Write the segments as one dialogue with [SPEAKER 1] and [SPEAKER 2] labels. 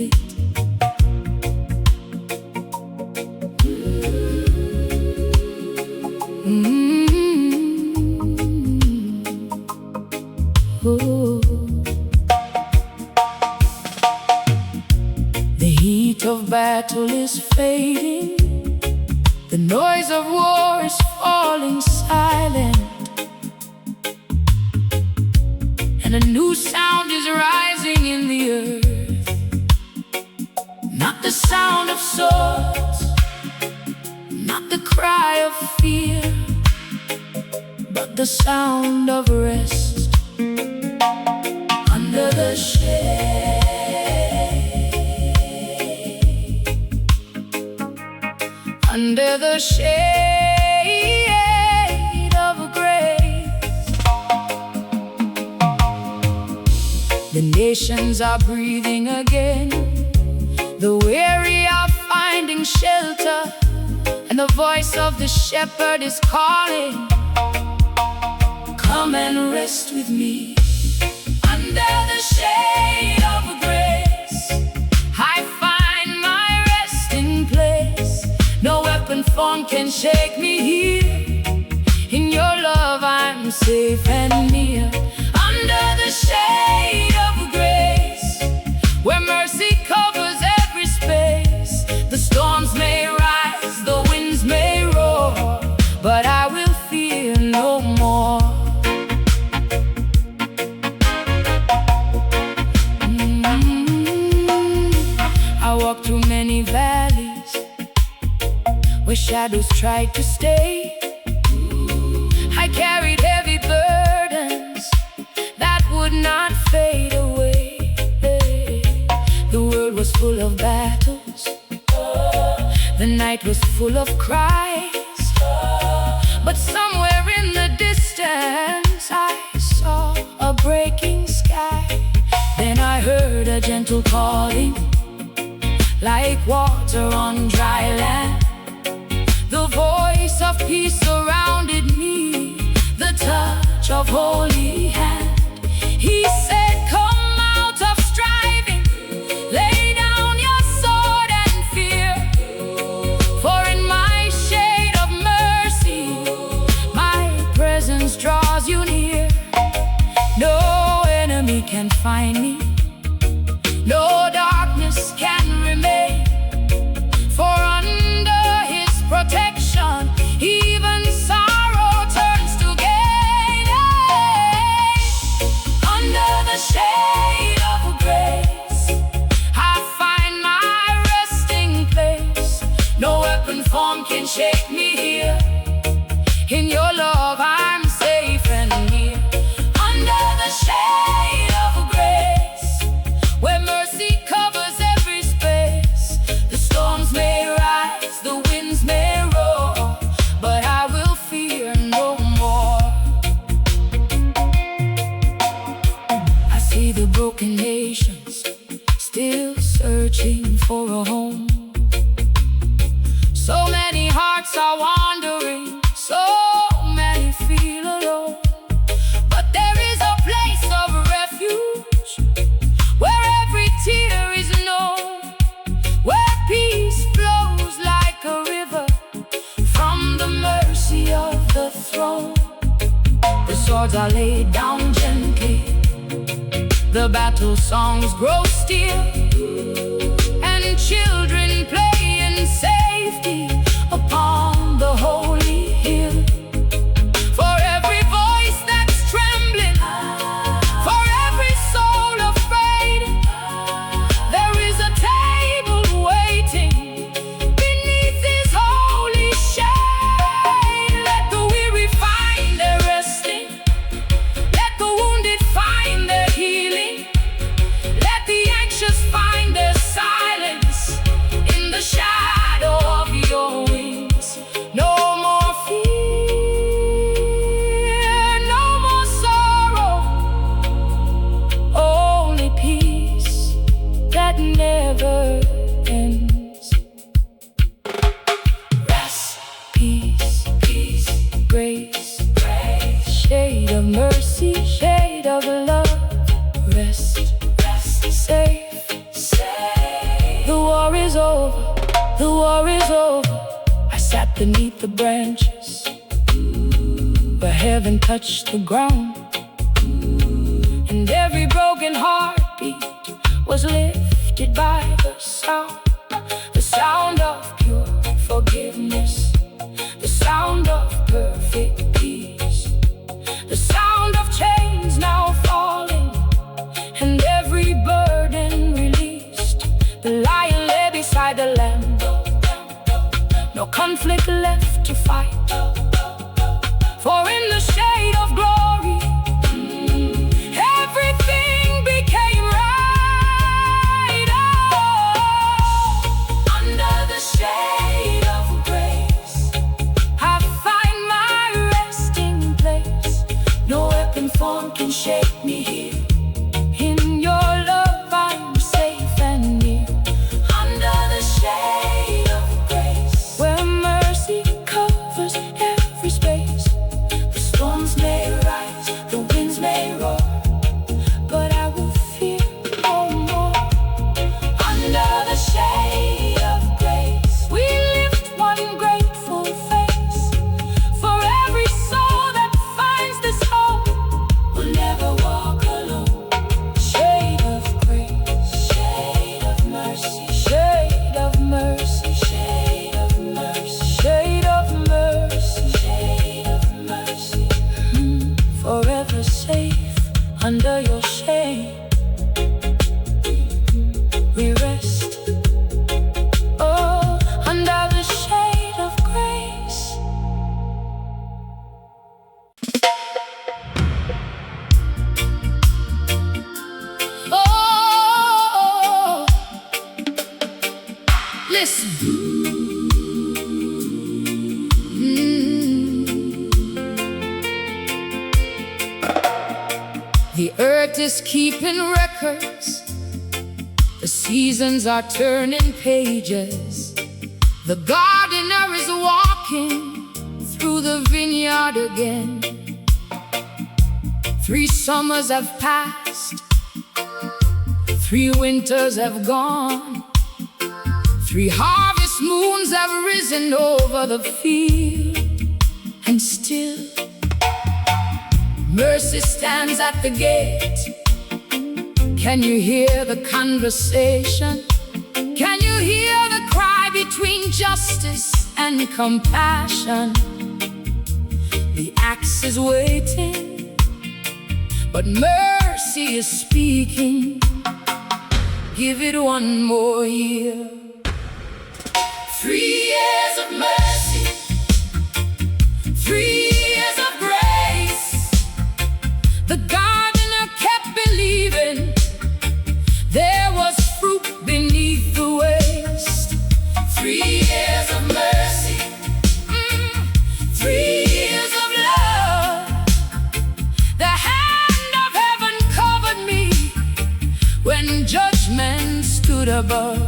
[SPEAKER 1] it. Oh. The heat of battle is fading, the noise of war is falling silent, and a new sound is rising in the earth. Not the sound of swords, not the cry of fear, but the sound of rest. Under the shade, under the shade of grace, the nations are breathing again. The weary are finding shelter, and the voice of the shepherd is calling, come and rest with me. Under the shade of grace, I find my resting place. No weapon formed can shake me here. In your love I'm safe and near. Under the shade of grace, where mercy covers every space. The storms may rise, the winds may roar, but I will fear no more. I walk through many valleys where shadows tried to stay. I carried heavy burdens that would not fade away. The world was full of battles, the night was full of cries, but somewhere in the distance I saw a breaking sky. Then I heard a gentle calling, like water on dry land. The voice of peace surrounded me, the touch of holy hand. He said, come out of striving, lay down your sword and fear, for in my shade of mercy, my presence draws you near. No enemy can find me, no darkness can remain, for under his protection, even sorrow turns to gain. Under the shade of grace, I find my resting place. No weapon formed can shake me here. In your love I'm safe and near. Under the shade of grace, where mercy covers every space. The storms may rise, the winds may roar, but I will fear no more. I see the broken nations still searching for a home. So many hearts are wandering, so many feel alone. But there is a place of refuge, where every tear is known, where peace flows like a river from the mercy of the throne. The swords are laid down gently, the battle songs grow still, and children play in safety upon the holy hill. For every voice that's trembling, for every soul afraid, there is a table waiting beneath his holy shade. Let the weary find their resting, let the wounded find their healing, let the anxious find the war is over, I sat beneath the branches where heaven touched the ground, and every broken heartbeat was lifted by the sound of pure forgiveness, the sound of perfect peace, the sound of chains now falling, and every burden released. The lion lay beside the lamb, no conflict left to fight, for in the shade of glory everything became right. Oh, under the shade of grace I find my resting place. No weapon formed can shake me here. In your love I'm safe and near. Under the shade of grace, where mercy covers every space. The storms may rise, the winds may roar, but I will fear no more. Under the shade of grace, we lift one grateful face. For every soul that finds this home will never walk alone. Shade of grace, shade of mercy, shade of mercy, shade of mercy, shade of mercy, shade of mercy. Forever safe under your shade, we rest. Oh, under the shade of grace. Oh, listen. The earth is keeping records, the seasons are turning pages. The gardener is walking through the vineyard again. 3 summers have passed, 3 winters have gone, 3 harvest moons have risen over the field, and still mercy stands at the gate. Can you hear the conversation? Can you hear the cry between justice and compassion? The axe is waiting, but mercy is speaking. Give it one more year. 3 years of mercy, 3 years of grace. The gardener kept believing there was fruit beneath the waste. 3 years of mercy, 3 years of love. The hand of heaven covered me when judgment stood above.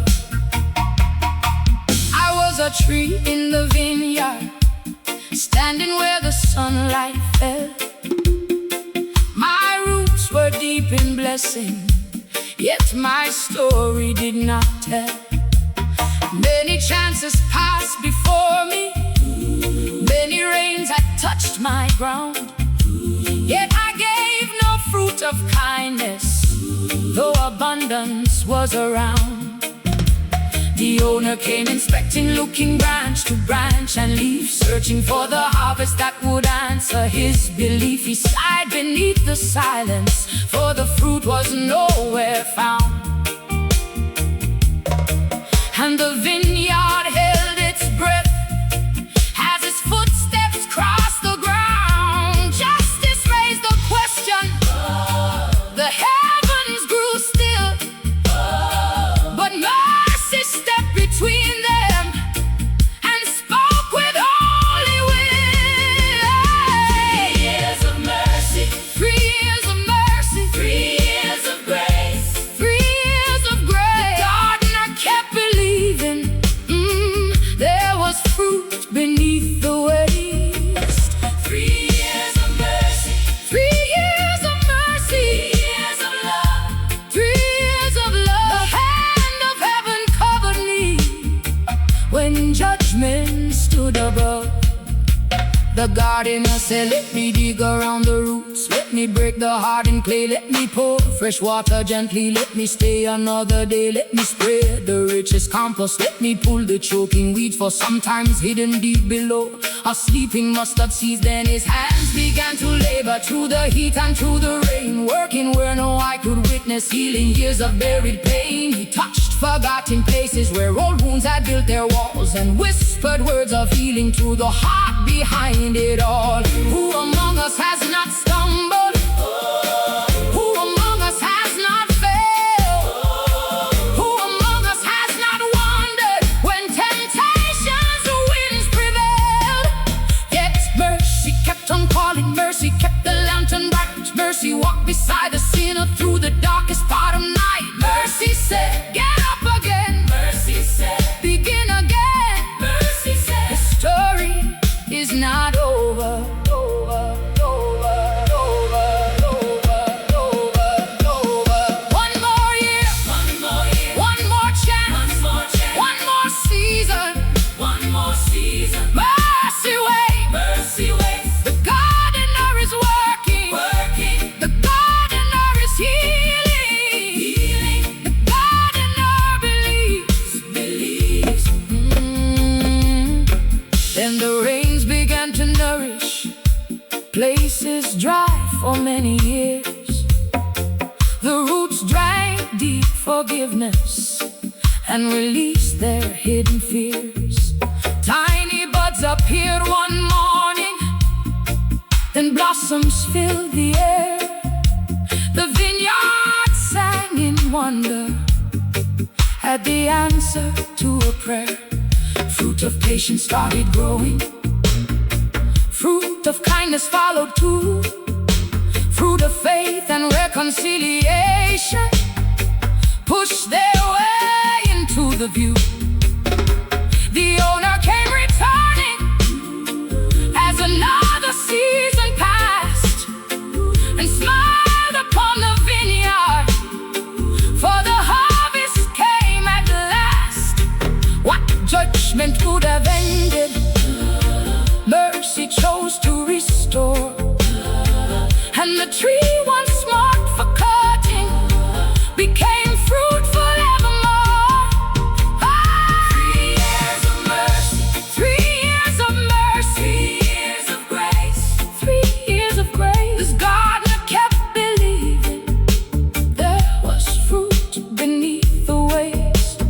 [SPEAKER 1] I was a tree in the vineyard, standing where the sunlight fell. My roots were deep in blessing, yet my story did not tell. Many chances passed before me, many rains had touched my ground, yet I gave no fruit of kindness, though abundance was around. The owner came inspecting, looking branch to branch and leaf, searching for the harvest that would answer his belief. He sighed beneath the silence, for the fruit was nowhere found. And the vineyard held its breath as his footsteps crossed the ground. Justice raised the question, the heavens grew still, but mercy stepped between them and spoke with holy will. 3 years of mercy, 3 years of mercy, 3 years of grace, 3 years of grace. The gardener kept believing The gardener said, let me dig around the roots, let me break the hardened clay, let me pour fresh water gently, let me stay another day, let me spread the richest compost, let me pull the choking weed, for sometimes hidden deep below are sleeping mustard seeds. Then his hands began to labor through the heat and through the rain, working where no eye could witness, healing years of buried pain. He touched forgotten places where old wounds had built their walls, and whispered words of healing to the heart behind it all. Who among us has not stumbled? Who among us has not failed? Who among us has not wandered when temptation's winds prevailed? Yet mercy kept on calling, mercy kept the lantern bright, mercy walked beside the sinner through the darkest part of night. Mercy said, get up again. Mercy said, begin again. Mercy said, the story is not over. One more year, one more chance, one more season, mercy waits, the gardener is working, the gardener is healing, the gardener believes. Then the rains began to nourish places dry for many years. The roots drank deep forgiveness and released their hidden fears. Tiny buds appeared one morning, then blossoms filled the air. The vineyard sang in wonder at the answer to a prayer. Fruit of patience started growing, fruit of kindness followed too, fruit of faith and reconciliation pushed their way into the view. The owner came returning as another season passed, and smiled upon the vineyard, for the harvest came at last. What judgment could have ended, mercy chose to restore. And the tree once marked for cutting became fruitful evermore. 3 years of mercy, 3 years of mercy, 3 years of grace, 3 years of grace. This gardener kept believing there was fruit beneath the waste.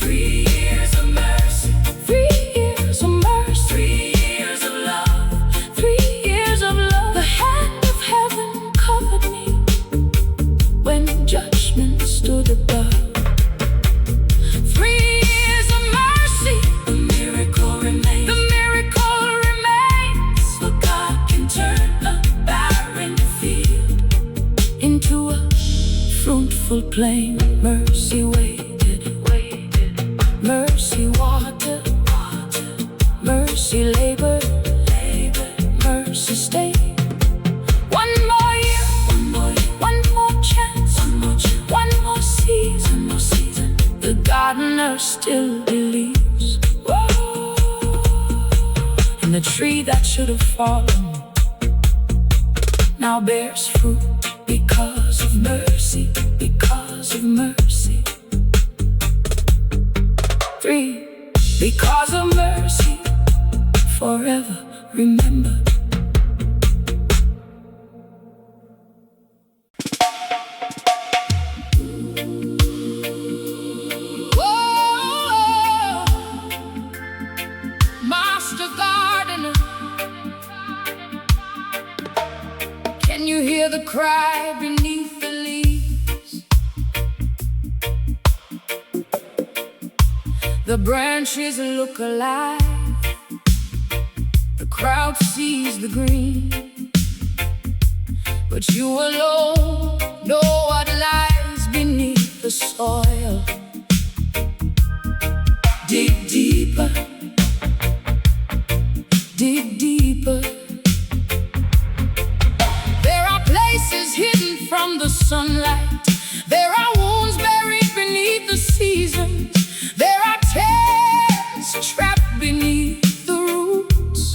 [SPEAKER 1] 3 years of mercy, 3 years of mercy, 3 years of love, 3 years of love. The hand of heaven covered me when judgment stood above. 3 years of mercy, the miracle remains. The miracle remains. For God can turn a barren field into a fruitful plain. Mercy waited, mercy watered, mercy labored, mercy stayed. One more year, one more chance, one more season. The gardener still believes. Whoa. And the tree that should have fallen now bears fruit because of mercy, because of mercy. 3, because of mercy, forever remember. Whoa, Master Gardener, can you hear the cry beneath the leaves? The branches look alive, the crowd sees the green, but you alone know what lies beneath the soil. Dig deeper, dig deeper. There are places hidden from the sunlight, there are wounds buried beneath the seasons, there are tears trapped beneath the roots.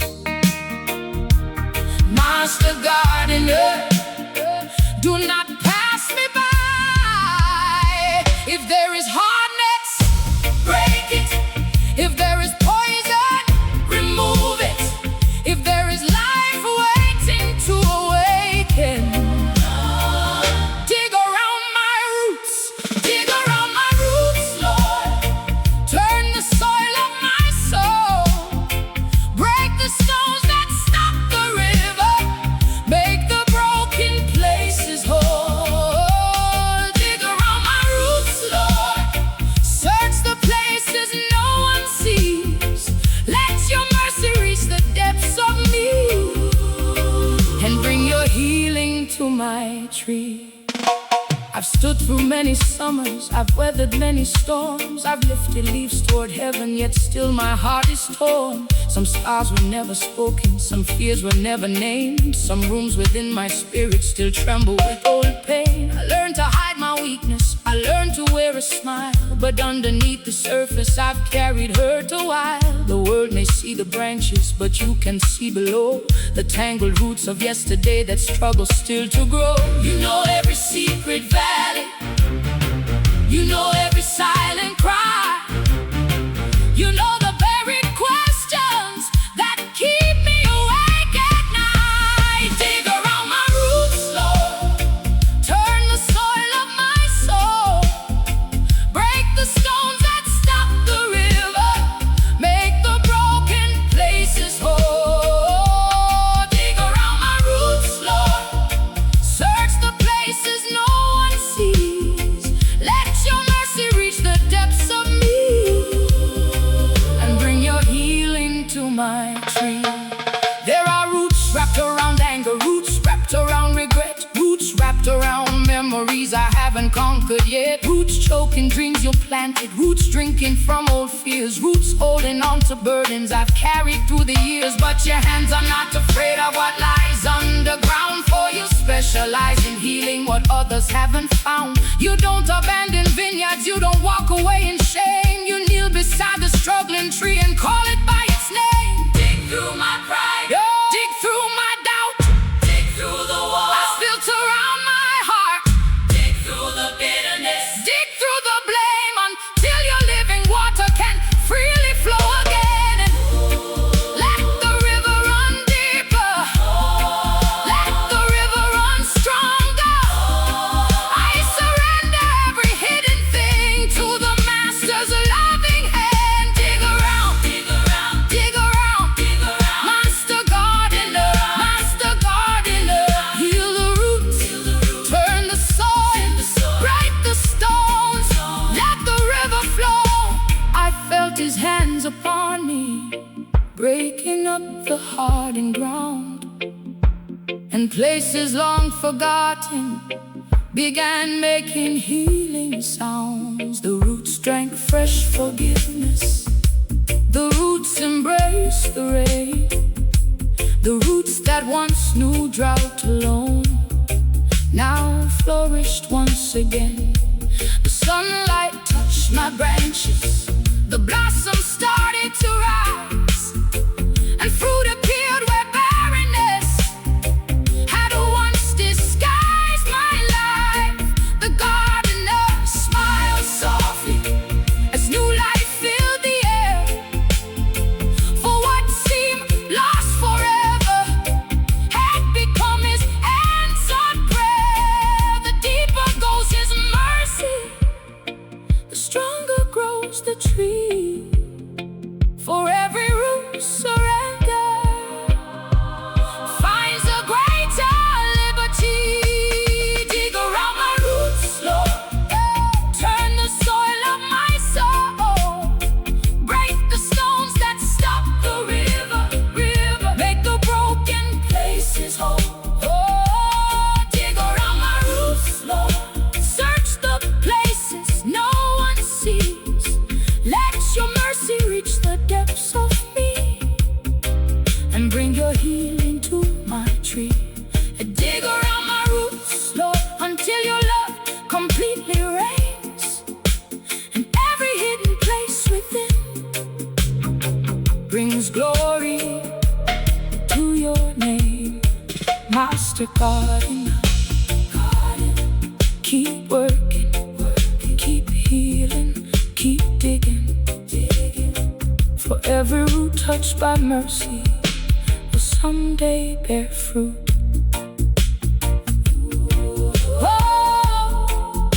[SPEAKER 1] tree. I've stood through many summers, I've weathered many storms, I've lifted leaves toward heaven, yet still my heart is torn. Some scars were never spoken, some fears were never named, some rooms within my spirit still tremble with old pain. I learned to hide my weakness, I learned to wear a smile, but underneath the surface I've carried hurt a while. The world may see the branches, but you can see below the tangled roots of yesterday that struggle still to grow. You know every secret valley, you know every silent cry, you know the buried questions that keep me awake at night. Dig around my roots, Lord, turn the soil of my soul, break the stones that stop the river, make the broken places whole. Dig around my roots, Lord, search the places no one sees, let your mercy reach the depths of me, and bring your healing to my tree. There are roots wrapped around anger, roots wrapped around regret, roots wrapped around memories I haven't conquered yet, roots choking dreams you planted, roots drinking from old fears, roots holding on to burdens I've carried through the years. But your hands are not afraid of what lies underground, for you specialize in healing what others haven't found. You don't abandon vineyards, you don't walk away in shame, you kneel beside the struggling tree and call it by its name. Dig through my pride, dig through my doubt, dig through the walls built around my heart, dig through the bitterness, dig through the blame, until your living water can freely flow again. And let the river run deeper, let the river run stronger. I surrender every hidden thing to the Master's loving hand. Dig around, dig around, dig around, dig around. Master gardener, Master gardener, heal the roots, turn the soil, break the stones, let the river flow. I felt his hands upon me, breaking up the hardened ground, and places long forgotten began making healing sounds. The roots drank fresh forgiveness, the roots embraced the rain, the roots that once knew drought alone now flourished once again. The sunlight touched my branches, the blossoms started to rise, and fruit appeared where barrenness had once disguised my life. The gardener smiled softly as new life filled the air, for what seemed lost forever had become his answered prayer. The deeper goes his mercy, the stronger grows the tree. For every root surrender finds a greater liberty. Dig around my roots, Lord, turn the soil of my soul, break the stones that stop the river, make the broken places whole. Oh, dig around my roots, Lord, search the places no one sees, let your mercy reach the depths of me, and bring your healing to my tree. Dig around my roots, Lord, until your love completely reigns, and every hidden place within brings glory to your name. Master gardener, keep working, keep healing, keep digging. For every root touched by mercy will someday bear fruit. Oh,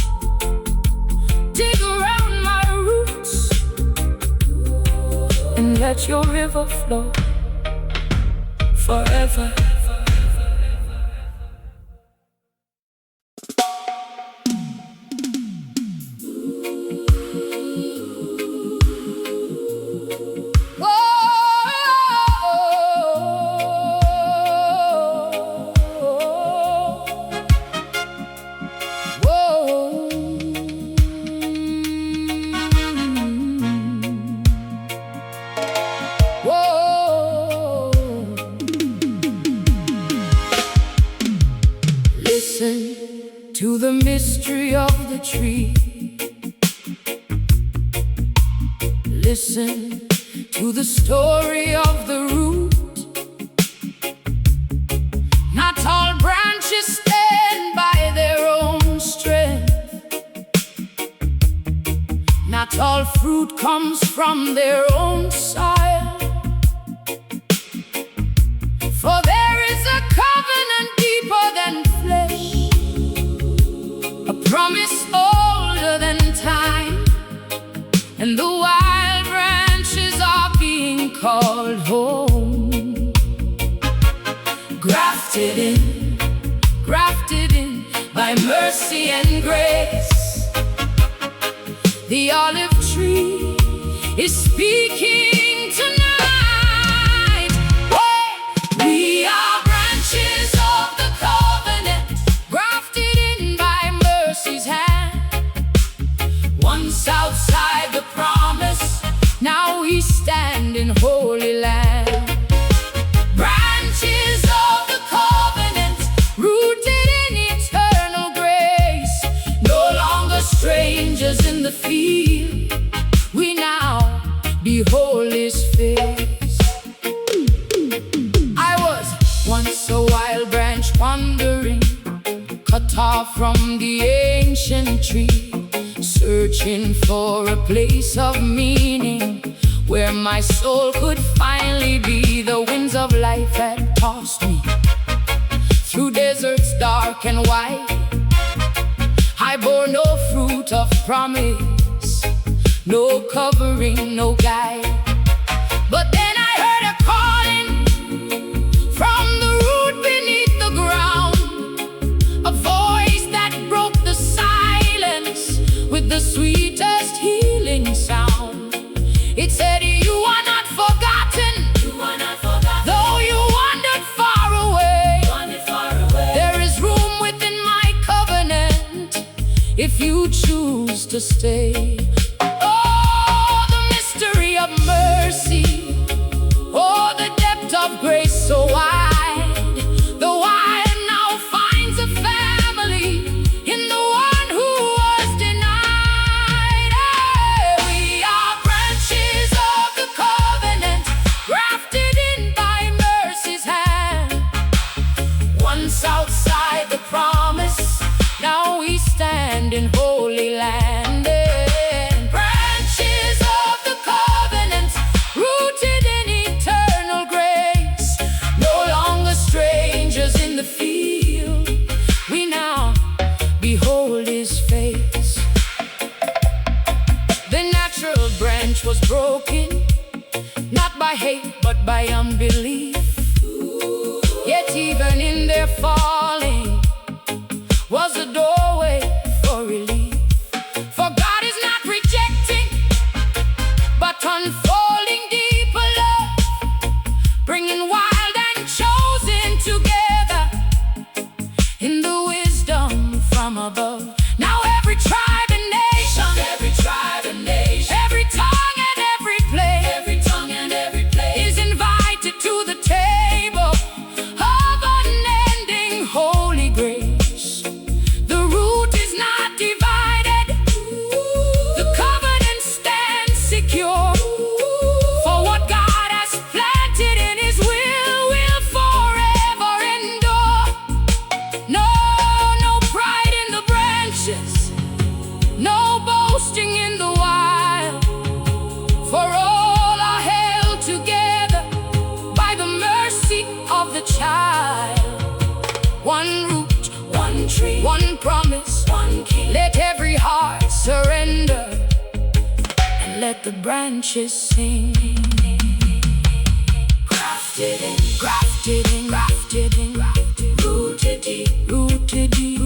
[SPEAKER 1] dig around my roots and let your river flow forever. Listen to the story of the root. Not all branches stand by their own strength. Not all fruit comes from their own soil. For there is a covenant deeper than flesh, a promise older than time, and the wild branches are being called home. Grafted in by mercy and grace. The olive tree is speaking tonight. Oh, we are branches of the covenant, grafted in by mercy's hand. Once outside the promise, now we stand in holy land. Branches of the covenant, rooted in eternal grace. No longer strangers in the field, we now behold his face. I was once a wild branch wandering, cut off from the ancient tree, searching for a place of meaning where my soul could finally be. The winds of life had tossed me through deserts dark and wide. I bore no fruit of promise, no covering, no guide. But then I heard a calling from the root beneath the ground, a voice that broke the silence with the sweetest healing sound. It said, you are not forgotten, though you wandered far away. There is room within my covenant if you choose to stay. Oh, the mystery of mercy, oh, the depth of grace so wide. The wild now finds a family in the one who was denied. Hey, we are branches of the covenant, grafted in by mercy's hand. Once outside the promise, now we stand in holy land. Branches of the covenant, rooted in eternal grace. No longer strangers in the field, we now behold his face. The natural branch was broken, not by hate but by unbelief. Yet even in their falling was a doorway for relief. For God is not rejecting, but unfolding deeper love, bringing wild and chosen together in the wisdom from above. Now every tribe and nation, every tongue and every place is invited to the table of unending holy grace. The root is not divided, the covenant stands secure. For what God has planted in his will forever endure. No pride in the branches, no boasting in the wild. For all are held together by the mercy of the child. One root, one tree, one promise, one king. Let every heart surrender, and let the branches sing. Grafted in, rooted deep.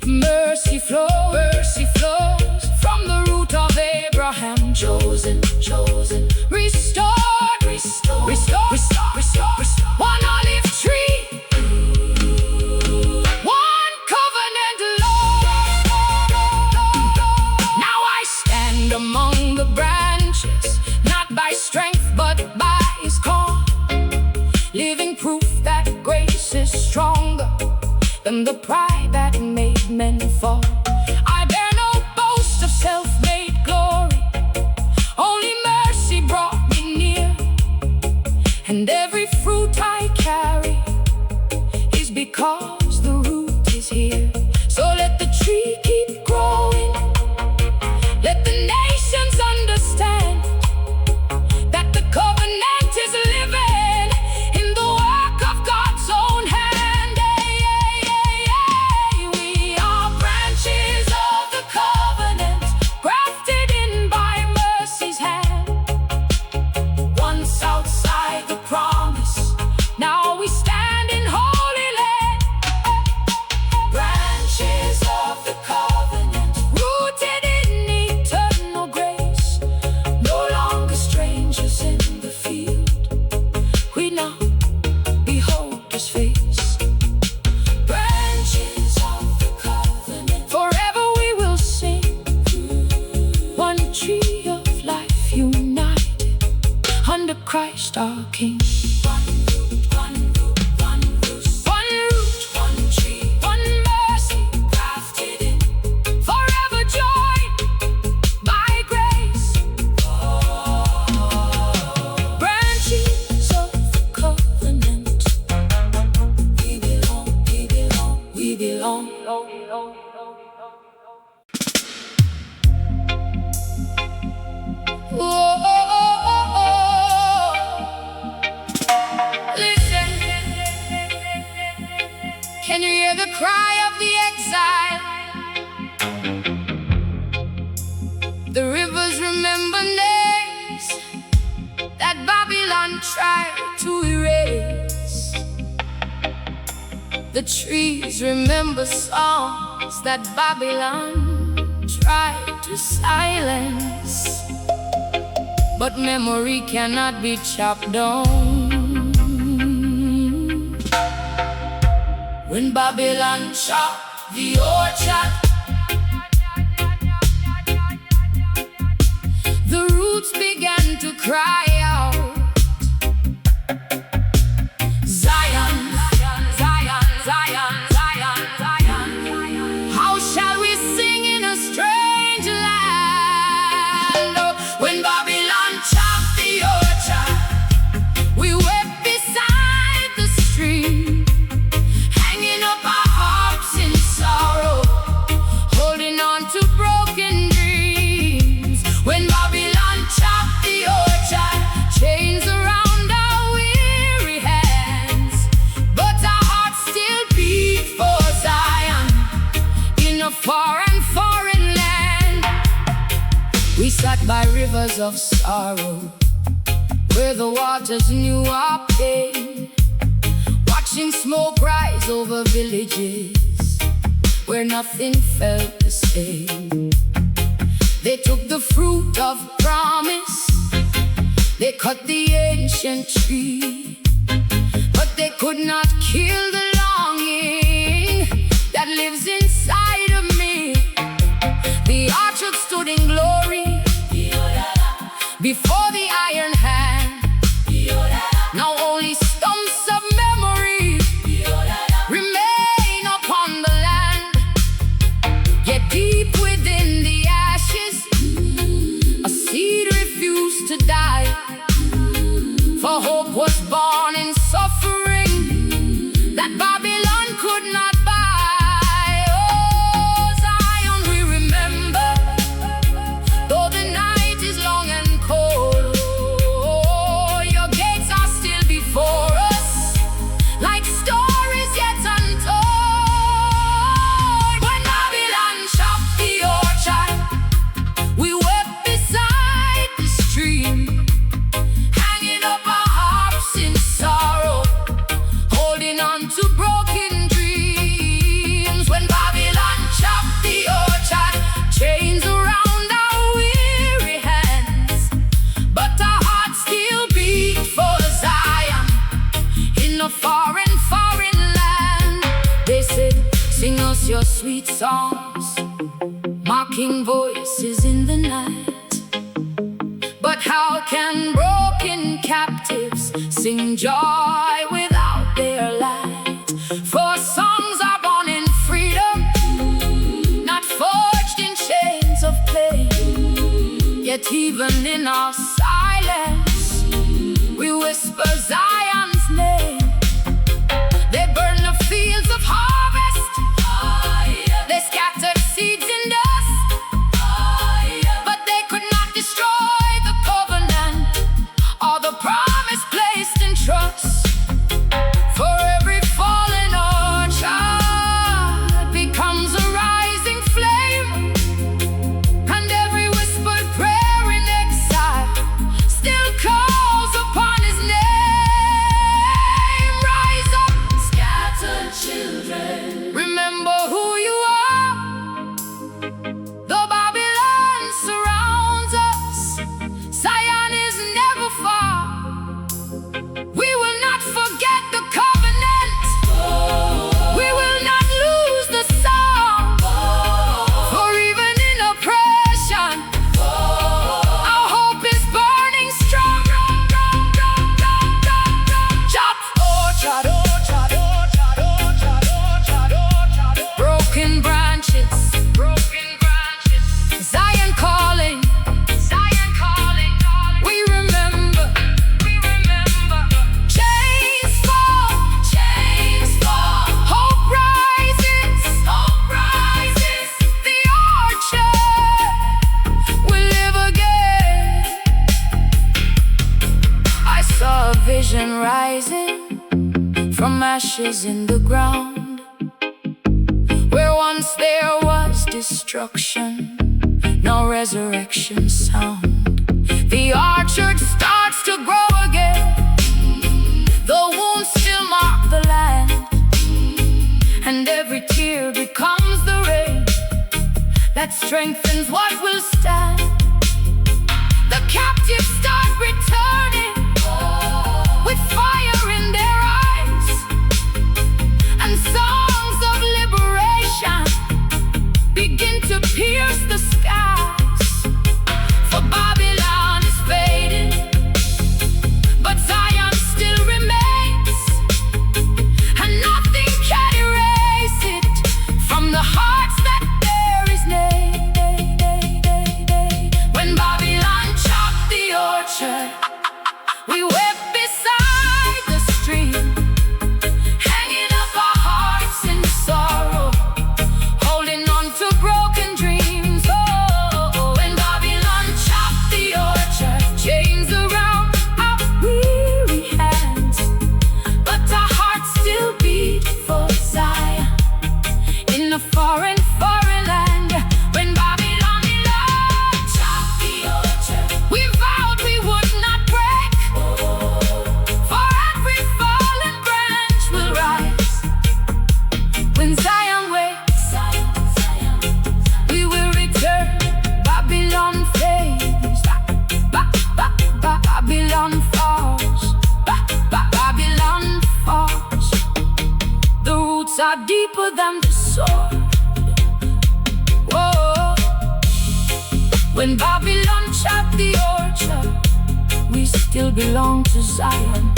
[SPEAKER 1] Mercy flows from the root of Abraham, chosen. Restored. One olive tree, one covenant love. Now I stand among the branches, not by strength but by his call, living proof that grace is stronger than the pride that made men fall. I bear no boast of self-made glory, only Christ our King. Can you hear the cry of the exile? The rivers remember names that Babylon tried to erase. The trees remember songs that Babylon tried to silence. But memory cannot be chopped down. When Babylon chopped the orchard, the roots began to cry out, Zion, Zion, Zion, Zion, Zion. How shall we sing in a strange land? Oh, when Babylon chopped the orchard, we wept beside the stream, hanging up our harps in sorrow, holding on to broken dreams. When Babylon chopped the orchard, chains around our weary hands, but our hearts still beat for Zion in a foreign land. We sat by rivers of sorrow, where the waters knew our pain, watching smoke rise over villages where nothing felt the same. They took the fruit of promise, they cut the ancient tree, but they could not kill the longing that lives inside of me. The orchard stood in glory before the iron hand. Now only stumps of memory remain upon the land. Yet deep within the ashes, a seed refused to die. For hope was born in suffering that Babylon could not buy. Oh, Zion, we remember, though the night is long and cold, your gates are still before us, like stories yet untold. When Babylon chopped the orchard, we wept beside the stream, hanging up our harps in sorrow, holding on to broken dreams. When Babylon chopped the orchard, chains around our weary hands, but our hearts still beat for Zion in a foreign land. They said, sing us your sweet songs, mocking voices in the night. But how can broken captives sing joy without their light? For songs are born in freedom, not forged in chains of pain. Yet even in our silence, we whisper Zion's name. They burn the fields of harvest, they scattered seeds in dust, but they could not destroy the covenant or the promise placed in trust. For every fallen orchard becomes a rising flame, and every whispered prayer in exile still calls upon his name. vision rising from ashes in the ground. Where once there was destruction, no resurrection sound. The orchard starts to grow again, the wounds still mark the land, and every tear becomes the rain that strengthens what will stand. The captives start returning with fire in their eyes, and songs of liberation begin to pierce the skies. For Babylon is fading, but Zion still remains, and nothing can erase it from the hearts that bear his name. When Babylon chopped the orchard, we wept beside the stream, hanging up our hearts in sorrow, holding on to broken dreams. Oh, when Babylon chopped the orchard, chains around our weary hands, but our hearts still beat for Zion in a foreign land. When Babylon chopped the orchard, we vowed we would not break, for every fallen branch will rise. When Zion wakes, we will return. Babylon fades, Babylon falls, Babylon falls. The roots are deeper than the sword. Whoa. When Babylon chopped the orchard, we still belong to Zion.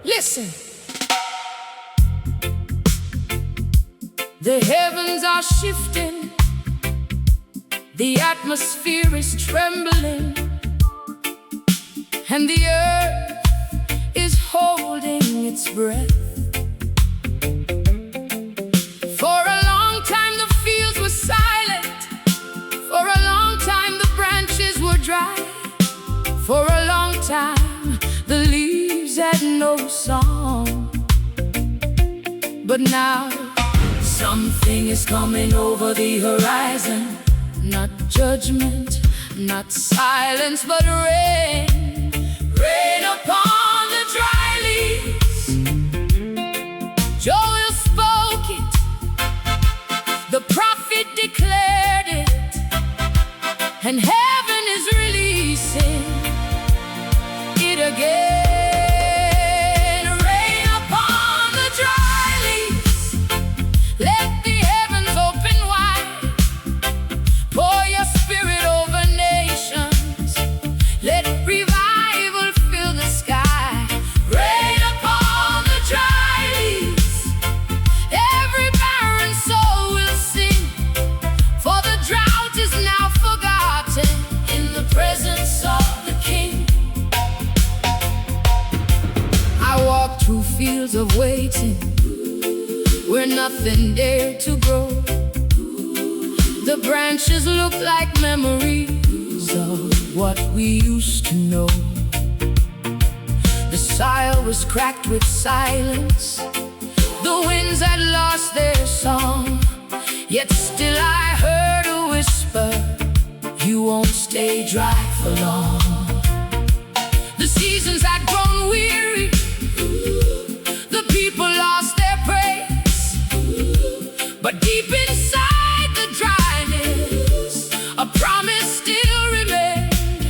[SPEAKER 1] Listen. The heavens are shifting, the atmosphere is trembling, and the earth is holding its breath. For a long time the fields were silent, for a long time the branches were dry, for a long time the leaves had no song. But now something is coming over the horizon. Not judgment, not silence, but rain. Rain upon the dry leaves. Joel spoke it, the prophet declared it, and heaven is releasing it again. Rain upon the dry leaves. Let the heavens open wide. Pour your spirit over nations. Let revival fill the sky. Rain upon the dry leaves. Every barren soul will sing, for the drought is now forgotten in the presence of the King. I walk through fields of waiting, where nothing dared to grow. The branches look like memories of what we used to know. The soil was cracked with silence, the winds had lost their song, yet still I heard a whisper, you won't stay dry for long. The seasons had grown weary, the people lost their praise, but deep inside the dryness, a promise still remained.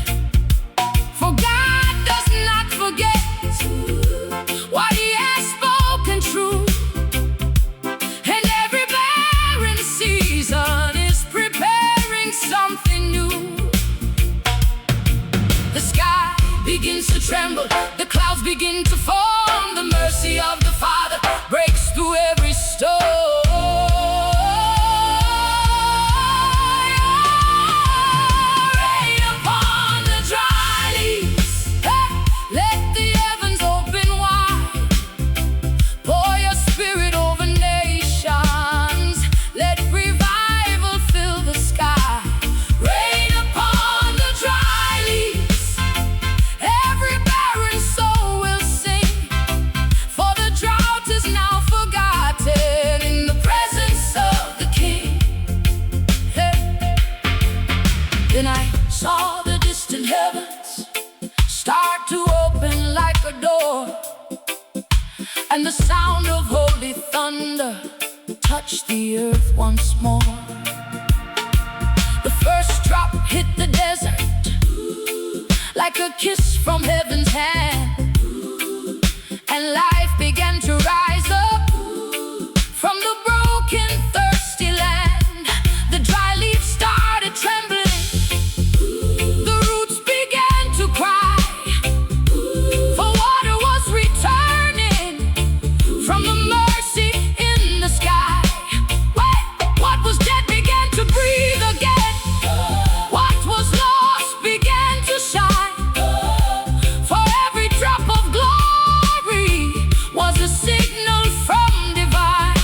[SPEAKER 1] For God does not forget what He has spoken true, and every barren season is preparing something new. The sky begins to tremble, the clouds begin to form. The mercy of the Father breaks through every storm. touched the earth once more. The first drop hit the desert like a kiss from heaven's hand, and life began to rise up from the broken, thirsty land. The dry leaves started trembling, the roots began to cry, for water was returning from the mercy in the sky. What was dead began to breathe again. What was lost began to shine. For every drop of glory was a signal from divine.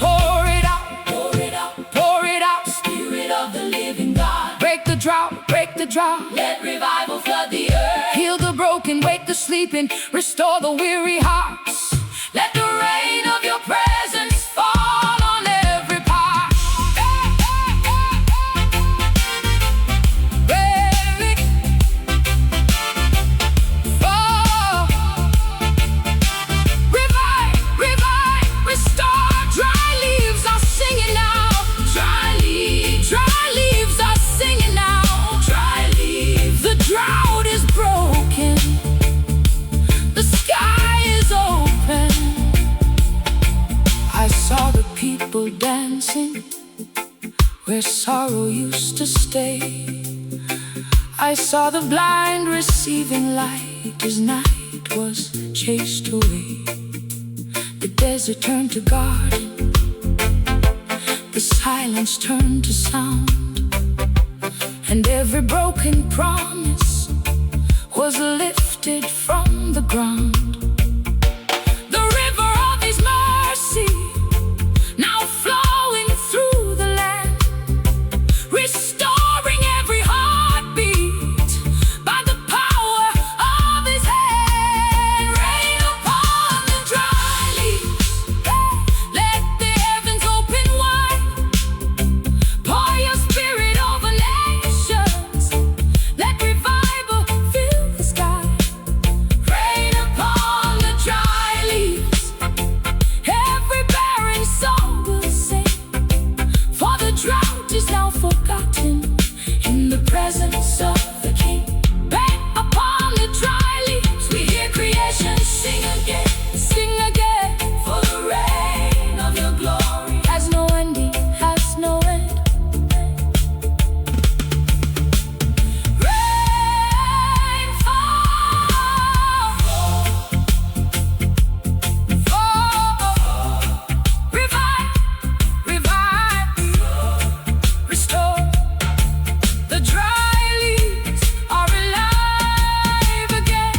[SPEAKER 1] Pour it out, pour it out, pour it out, Spirit of the living God. Break the drought, break the drought. Let revival flood the earth. Heal the broken, wake the sleeping, restore the weary hearts. Let the rain of your presence fall on every part. Baby, fall. Revive, revive, restore. Dry leaves are singing now. Dry leaves are singing now. Dry leaves. The drought is broken. The sky is open. I saw the people dancing where sorrow used to stay. I saw the blind receiving light as night was chased away. The desert turned to garden, the silence turned to sound, and every broken promise was lifted from the ground. The river of His mercy now flowing through the land, restoring every heartbeat by the power of His hand. Rain upon the dry leaves, let the heavens open wide. Pour your spirit over nations, let revival fill the sky. Rain upon the dry leaves, every barren soul will sing, for the drought is now forgotten in the presence of the King. Rain upon the dry leaves, we hear creation sing again, for the reign of your glory has no ending, has no end. Rain fall, revive, revive, restore. The dry leaves are alive again.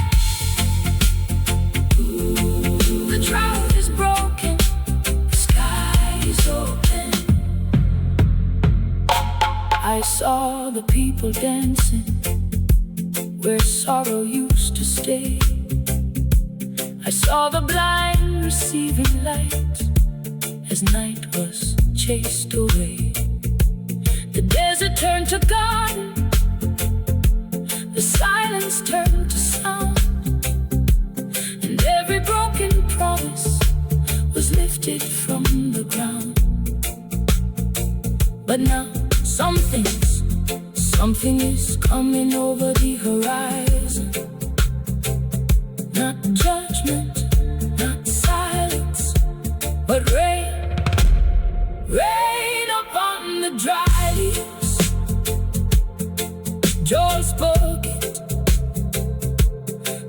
[SPEAKER 1] The drought is broken, the sky is open. I saw the people dancing where sorrow used to stay. I saw the blind receiving light as night was chased away. The desert turned to garden, the silence turned to sound, and every broken promise was lifted from the ground. But now something is coming over the horizon. Not judgment, not silence, but rain, rain upon the dry leaves. Joel spoke it,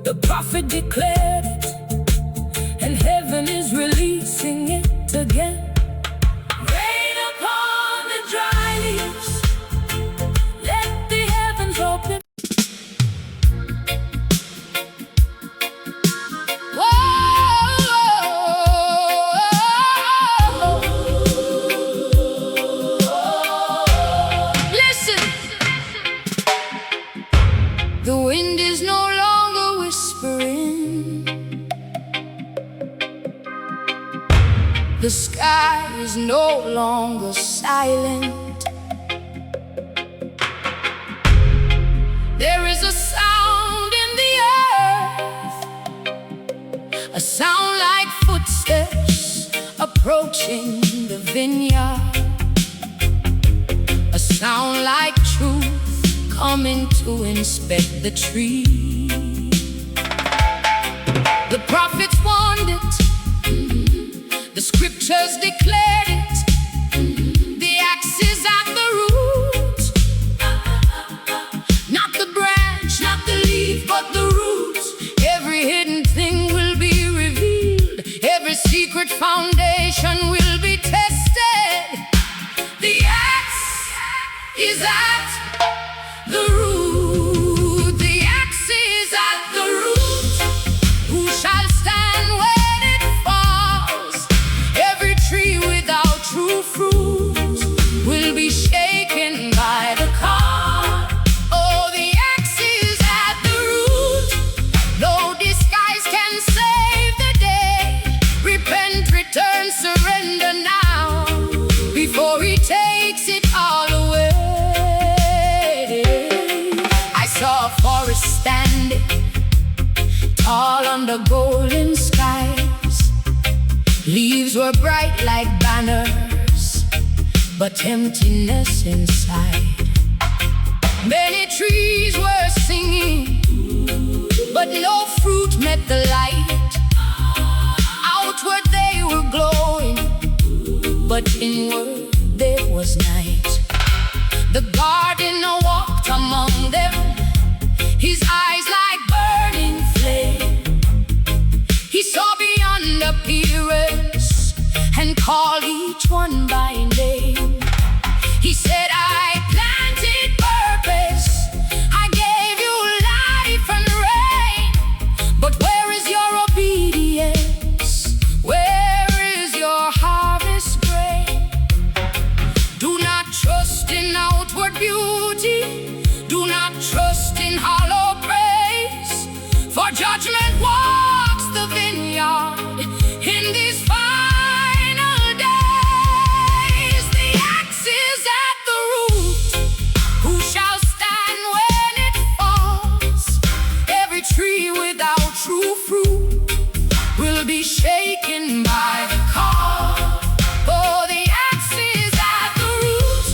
[SPEAKER 1] the prophet declared it, and heaven is releasing it again. Rain upon the dry leaves, let the heavens open. Listen, the wind is no longer whispering, the sky is no longer silent. There is a sound in the earth, a sound like footsteps, a approaching the vineyard, a sound like truth coming to inspect the tree. The prophets warned it, the scriptures declared it. The axe is at the root, not the branch, not the leaf, but the root. Every hidden thing will be revealed, every secret foundation will be tested. The axe is at the root, the axe is at the root. Who shall stand when it falls? Every tree without true fruit will be shaken by the call. Oh, the axe is at the root. No disguise can save the day. Repent, return, surrender now, before he takes it all away. I saw a forest standing tall under golden skies. Leaves were bright like banners, but emptiness inside. Many trees were singing, but no fruit met the light. Outward they were glowing, but inward there was night. The gardener walked among them, his eyes like burning flame. He saw beyond appearance and called each one by name. He said, I planted purpose, I gave you life and rain, but where is your obedience? Where is your harvest grain? Do not trust in outward beauty, do not trust in hollow praise, for judgment walks the vineyard in these final days. The axe is at the root. Who shall stand when it falls? Every tree without true fruit will be shaken by the call. Oh, the axe is at the root.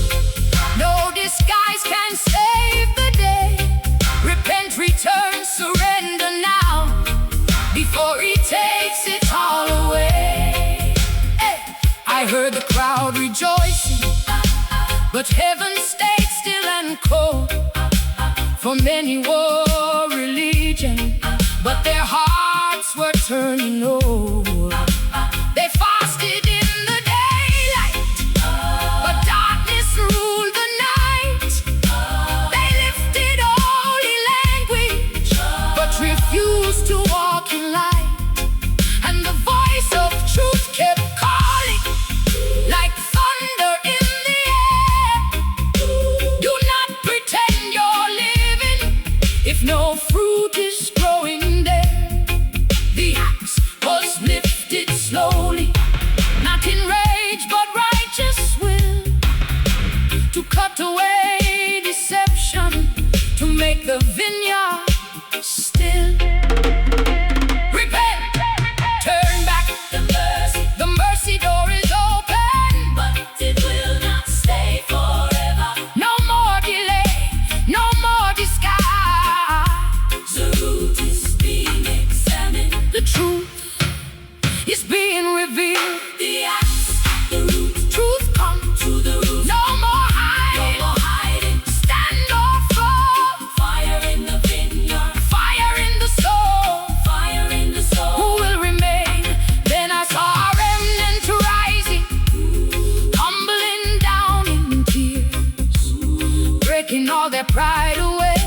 [SPEAKER 1] No disguise can save the day. Repent, return, surrender now, before he takes it all away. Hey. I heard the crowd rejoicing, but heaven stayed still and cold. For many wore religion, but their hearts were turning old. They fasted in the daylight, but darkness ruled the night. They lifted holy language, but refused to walk in light. And the voice of truth kept calling like thunder in the air. Do not pretend you're living if no fruit is growing there. The axe was lifted slowly, not in rage but righteous will, to cut away deception, to make the vineyard still. Repent, turn back, the mercy door is open, but it will not stay forever. No more delay, no more disguise. The root is being examined, the truth is being revealed. The axe, the root, truth come to the root. No more hiding, no more hiding. Stand or fall. Fire in the vineyard, fire in the soul, fire in the soul. Who will remain? Then I saw a remnant rising, tumbling down in tears, breaking all their pride away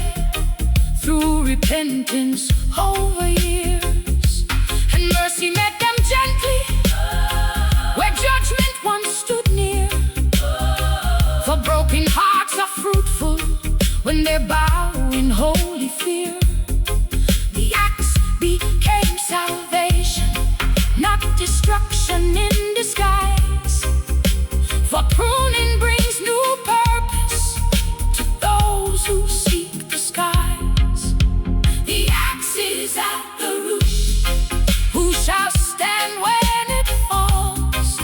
[SPEAKER 1] through repentance over years. And mercy met them gently where judgment once stood near. For broken hearts are fruitful when they bow in holy fear. The axe became salvation, not destruction in disguise. For pruning brings new purpose to those who seek the skies. The axe is at the root. Who shall stand when it falls?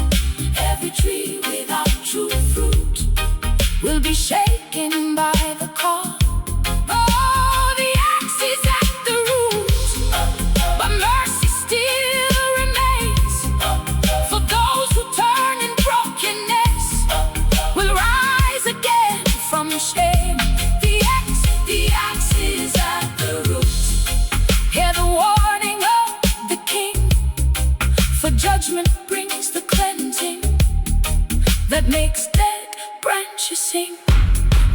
[SPEAKER 1] Judgment brings the cleansing that makes dead branches sing.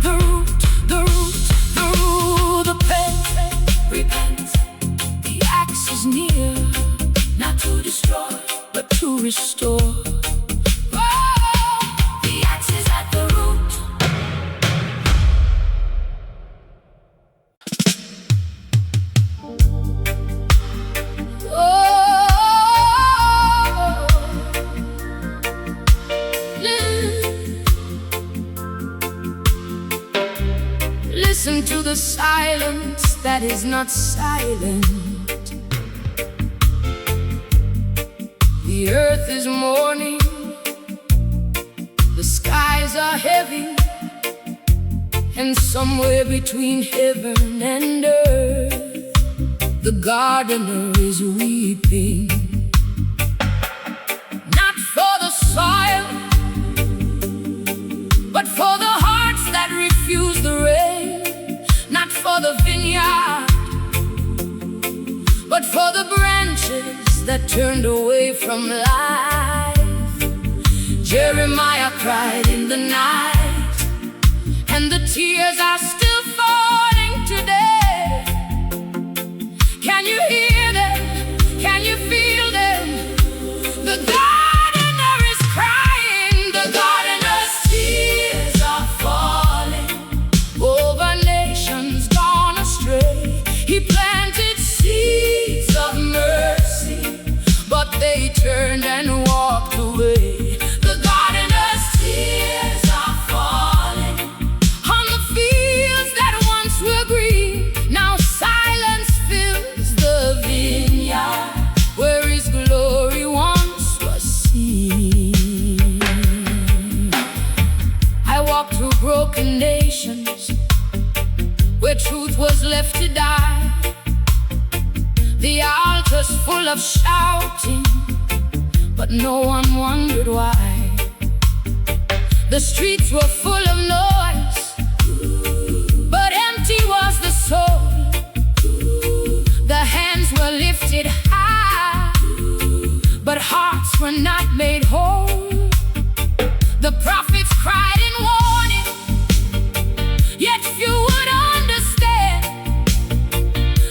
[SPEAKER 1] The root, the root, the root, the pen repents. The axe is near, not to destroy, but to restore. The axe is at the root. Listen to the silence that is not silent. The earth is mourning, the skies are heavy, and somewhere between heaven and earth, the gardener is weeping. Not for the soil, but for the hearts that refuse the rain. Not for the vineyard, but for the branches that turned away from life. Jeremiah cried in the night, and the tears are still falling today. Can you hear them? Can you feel them? The gardener is crying, the gardener's tears are falling over nations gone astray. He planted seeds of mercy, but they turned and walked away. The gardener's tears are falling on the fields that once were green. Now silence fills the vineyard where his glory once was seen. I walked through broken nations where truth was left to die. The altars full of shouting, but no one wondered why. The streets were full of noise, but empty was the soul. The hands were lifted high, but hearts were not made whole. The prophets cried in warning, yet few would understand.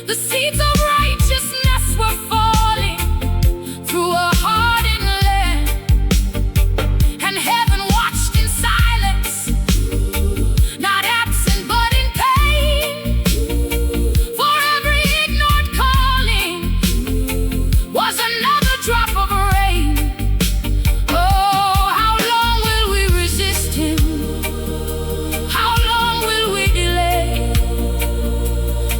[SPEAKER 1] The seeds of righteousness were falling through a hardened land, and heaven watched in silence, not absent but in pain. For every ignored calling was another drop of rain. Oh, how long will we resist him? How long will we delay?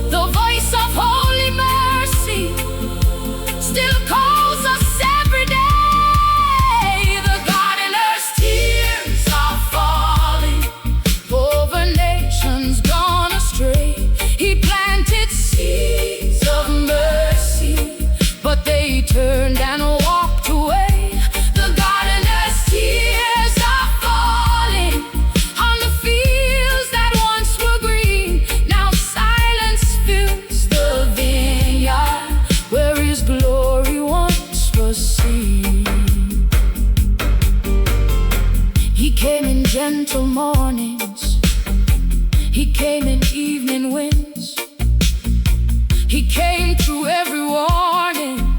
[SPEAKER 1] The voice of holy mercy still calls us every day. The gardener's tears are falling over nations gone astray. He planted seeds of mercy, but they turned and walked away. The gardener's tears are falling on the fields that once were green. Now silence fills the vineyard where his glory once was seen. He came in gentle mornings, he came in evening winds. He came through every warning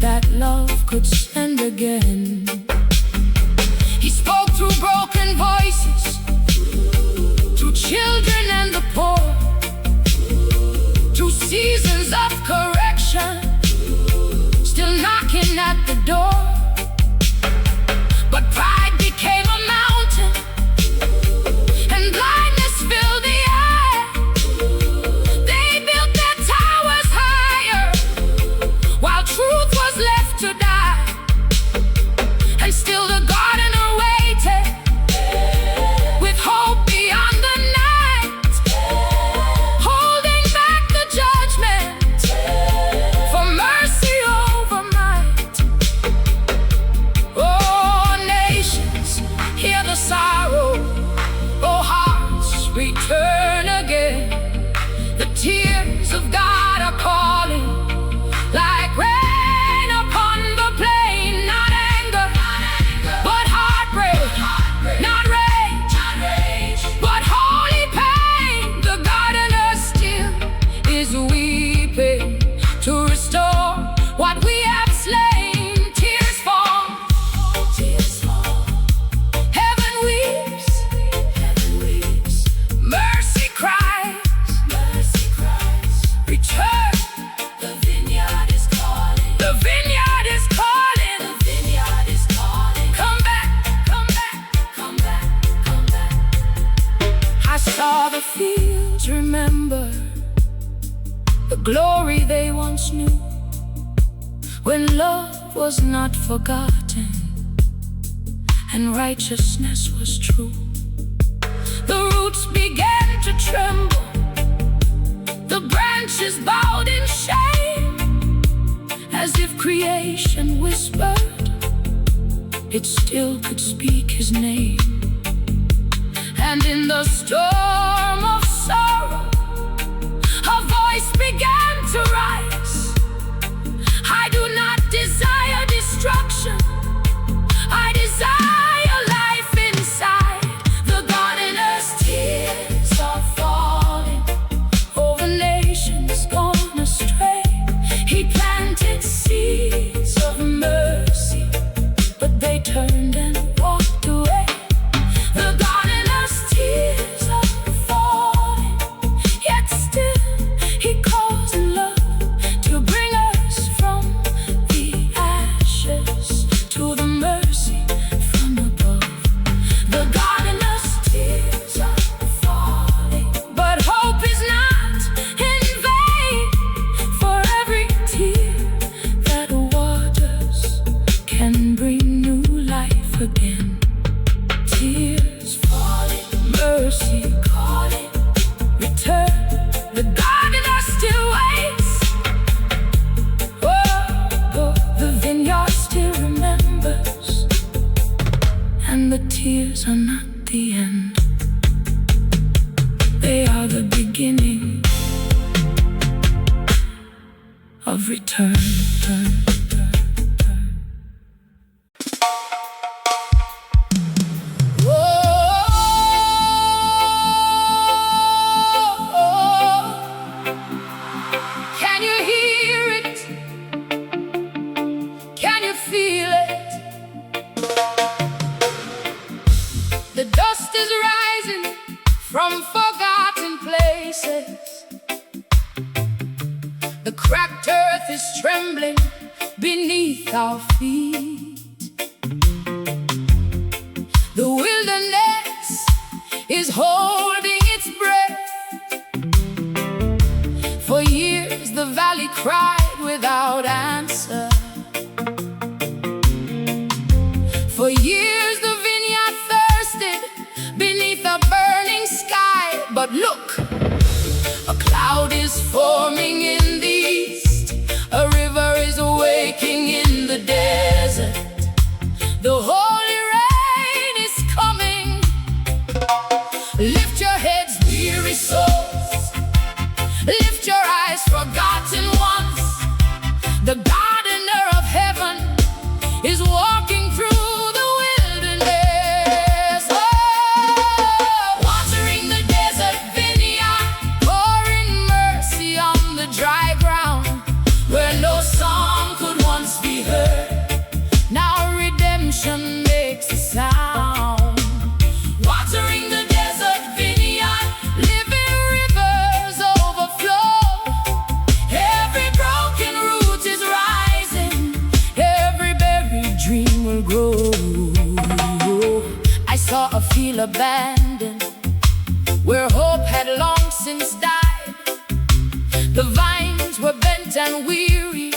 [SPEAKER 1] that love could send again. He spoke through broken voices, to children and the poor, through seasons of correction, still knocking at the door. But pride became a mountain, and blindness filled the air. They built their towers higher, while truth was left to die. our fields remember the glory they once knew, when love was not forgotten and righteousness was true. The roots began to tremble, the branches bowed in shame, as if creation whispered it still could speak his name. And in the storm of sorrow, a voice began to rise. I do not desire destruction, I desire life inside. The gardener's tears are falling over nations gone astray. He planted seeds of mercy, but they turned and walked away. The gardener's tears are falling, yet still he calls in love to bring us from the ashes to the mercy from above. The gardener's tears are falling, but hope is not in vain. For every tear that waters can bring new life again. Tears falling, mercy calling, return. The gardener still waits. Oh, the vineyard still remembers, and the tears are not the end. They are the beginning of return. Can you hear it? Can you feel it? The dust is rising from forgotten places. The cracked earth is trembling beneath our feet. The wilderness is holding its breath. For years the valley cried without answer. For years the vineyard thirsted beneath a burning sky. But look, a cloud is forming in the east, a river is awaking in the desert. The holy rain is coming. Lift your heads, weary souls, lift your eyes, forgotten ones. The gardener of heaven is walking through the wilderness. Oh, watering the desert vineyard, pouring mercy on the dry ground, where no song could once be heard. Now redemption makes a sound. Watering the desert vineyard, living rivers overflow. Every broken root is rising, every buried dream will grow. I saw a field abandoned, where hope had long since died. The vines were bent and weary,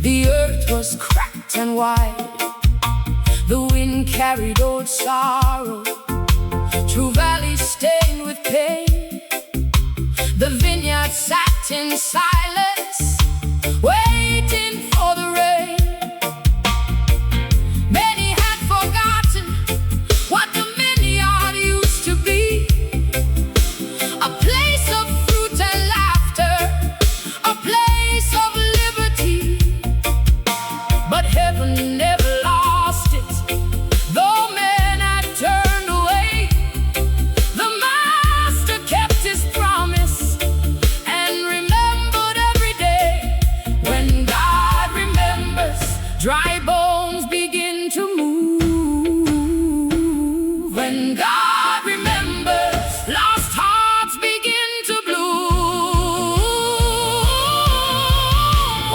[SPEAKER 1] the earth was cracked and wide. The wind carried old sorrow through valleys stained with pain. The vineyard sat in silence, waiting for the rain. Many had forgotten what the vineyard used to be, a place of fruit and laughter, a place of liberty. But heaven never lost it, though men had turned away. The master kept his promise and remembered every day. When God remembers, dry bones begin to move. When God remembers, lost hearts begin to bloom.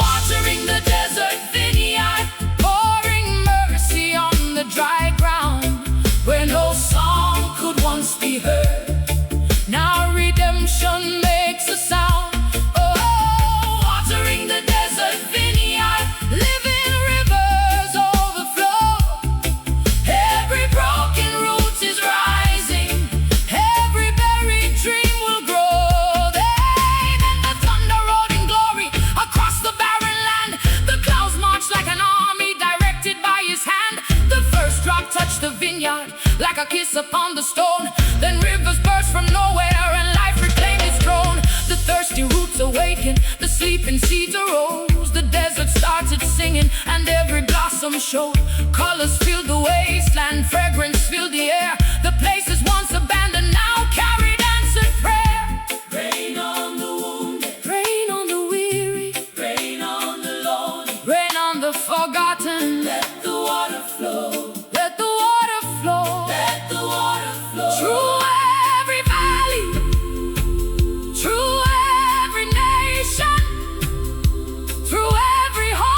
[SPEAKER 1] Watering the desert vineyard, pouring mercy on the dry ground, where no song could once be heard. Now like a kiss upon the stone. Then rivers burst from nowhere and life reclaimed its throne. The thirsty roots awaken, the sleeping seeds arose. The desert started singing and every blossom showed. Colors filled the wasteland, fragrance filled the air. The places once abandoned now carried answered prayer.
[SPEAKER 2] Rain on the wounded,
[SPEAKER 1] Rain on the weary,
[SPEAKER 2] rain on the lonely.
[SPEAKER 1] rain on the forgotten.
[SPEAKER 2] Let the water flow,
[SPEAKER 1] Let the water flow
[SPEAKER 2] let the water flow.
[SPEAKER 1] through every valley, through every nation, through every heart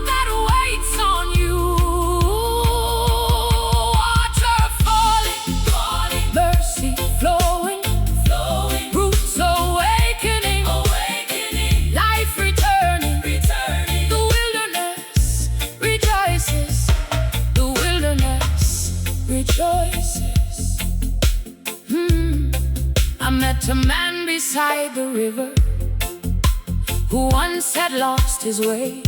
[SPEAKER 1] that waits on you. Water falling,
[SPEAKER 2] Falling,
[SPEAKER 1] mercy flowing,
[SPEAKER 2] flowing,
[SPEAKER 1] roots awakening,
[SPEAKER 2] awakening,
[SPEAKER 1] life returning.
[SPEAKER 2] returning.
[SPEAKER 1] The wilderness rejoices. The wilderness rejoices. I met a man beside the river who once had lost his way.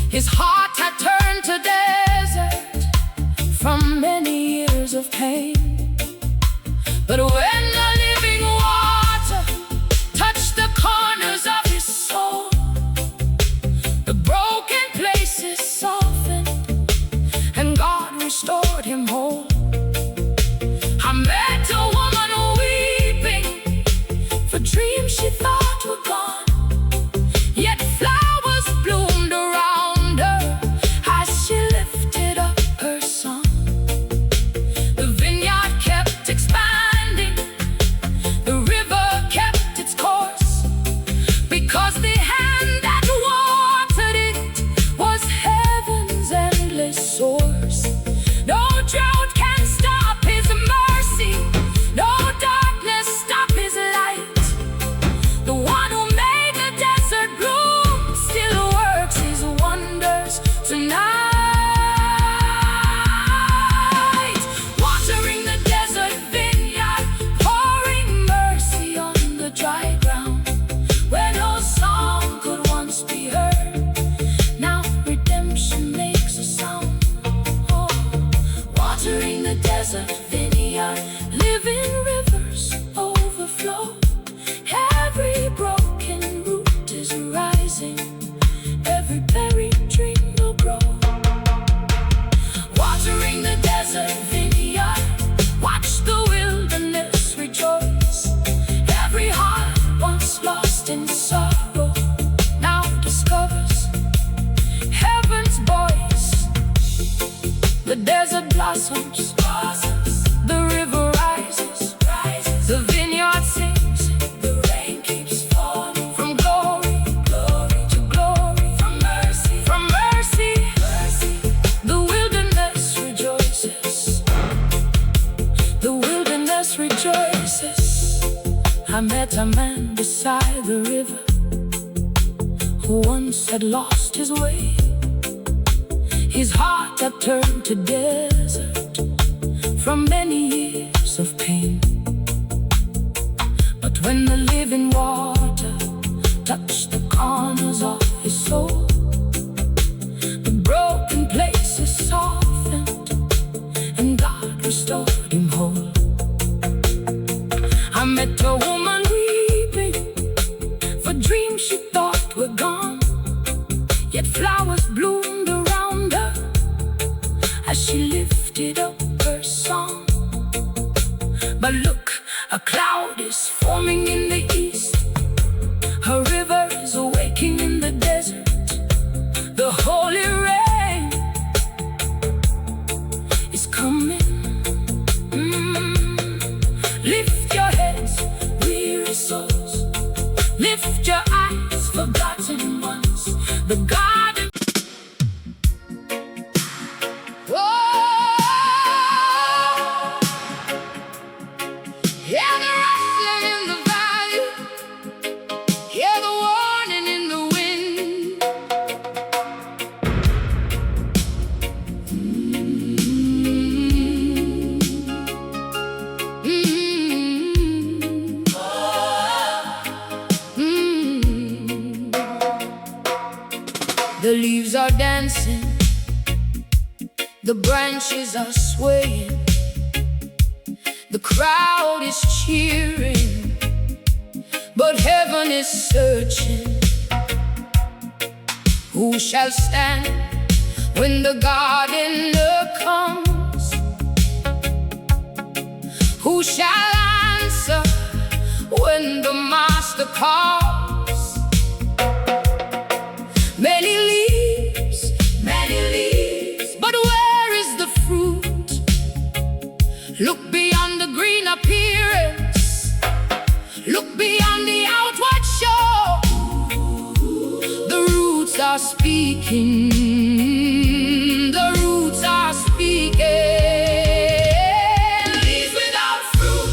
[SPEAKER 1] His heart had turned to desert from many years of pain. But when the living water touched the corners of his soul, the broken places softened and God restored him whole. I met a woman weeping for dreams she thought were gone, yet flowers bloomed around her as she lifted up her song. The vineyard kept expanding, the river kept its course, because the hand that watered it was heaven's endless source. No drought can stop his mercy, no darkness stop his light. The one who made the desert bloom still works his wonders tonight. Watering the desert vineyard, pouring mercy on the dry ground. Where no song could once be heard, now redemption makes a sound. Oh, watering the desert vineyard, living rivers overflow. Every broken root is rising, every buried dream will grow. Watering the desert vineyard, watch the wilderness rejoice. Every heart once lost in sorrow now discovers heaven's voice. The desert blossoms, the river rises, the vineyard sings,
[SPEAKER 2] The rain keeps falling,
[SPEAKER 1] from glory
[SPEAKER 2] glory
[SPEAKER 1] to glory,
[SPEAKER 2] from mercy,
[SPEAKER 1] from mercy.
[SPEAKER 2] mercy.
[SPEAKER 1] The wilderness rejoices. The wilderness rejoices. I met a man beside the river who once had lost his way. His heart had turned to desert from many years of pain. But when the living water touched the corners of his soul, the broken places softened and God restored him whole. I met a woman weeping for dreams she thought were gone, yet flowers bloomed around her as she lifted up her song. But look, a cloud is forming in the east, her river is awaking in the desert. The holy rain is coming. Lift your heads, weary souls. Lift your eyes, forgotten ones. The garden. Whoa! Hear the rustling in the valley. Hear the warning in the wind. The leaves are dancing, The branches are swaying, the crowd is cheering, but heaven is searching. Who shall stand when the gardener comes? Who shall answer when the master calls? Many leaves, but where is the fruit? Look beyond the green appearance, look beyond the outward show. The roots are speaking, the roots are speaking. Leaves without fruit,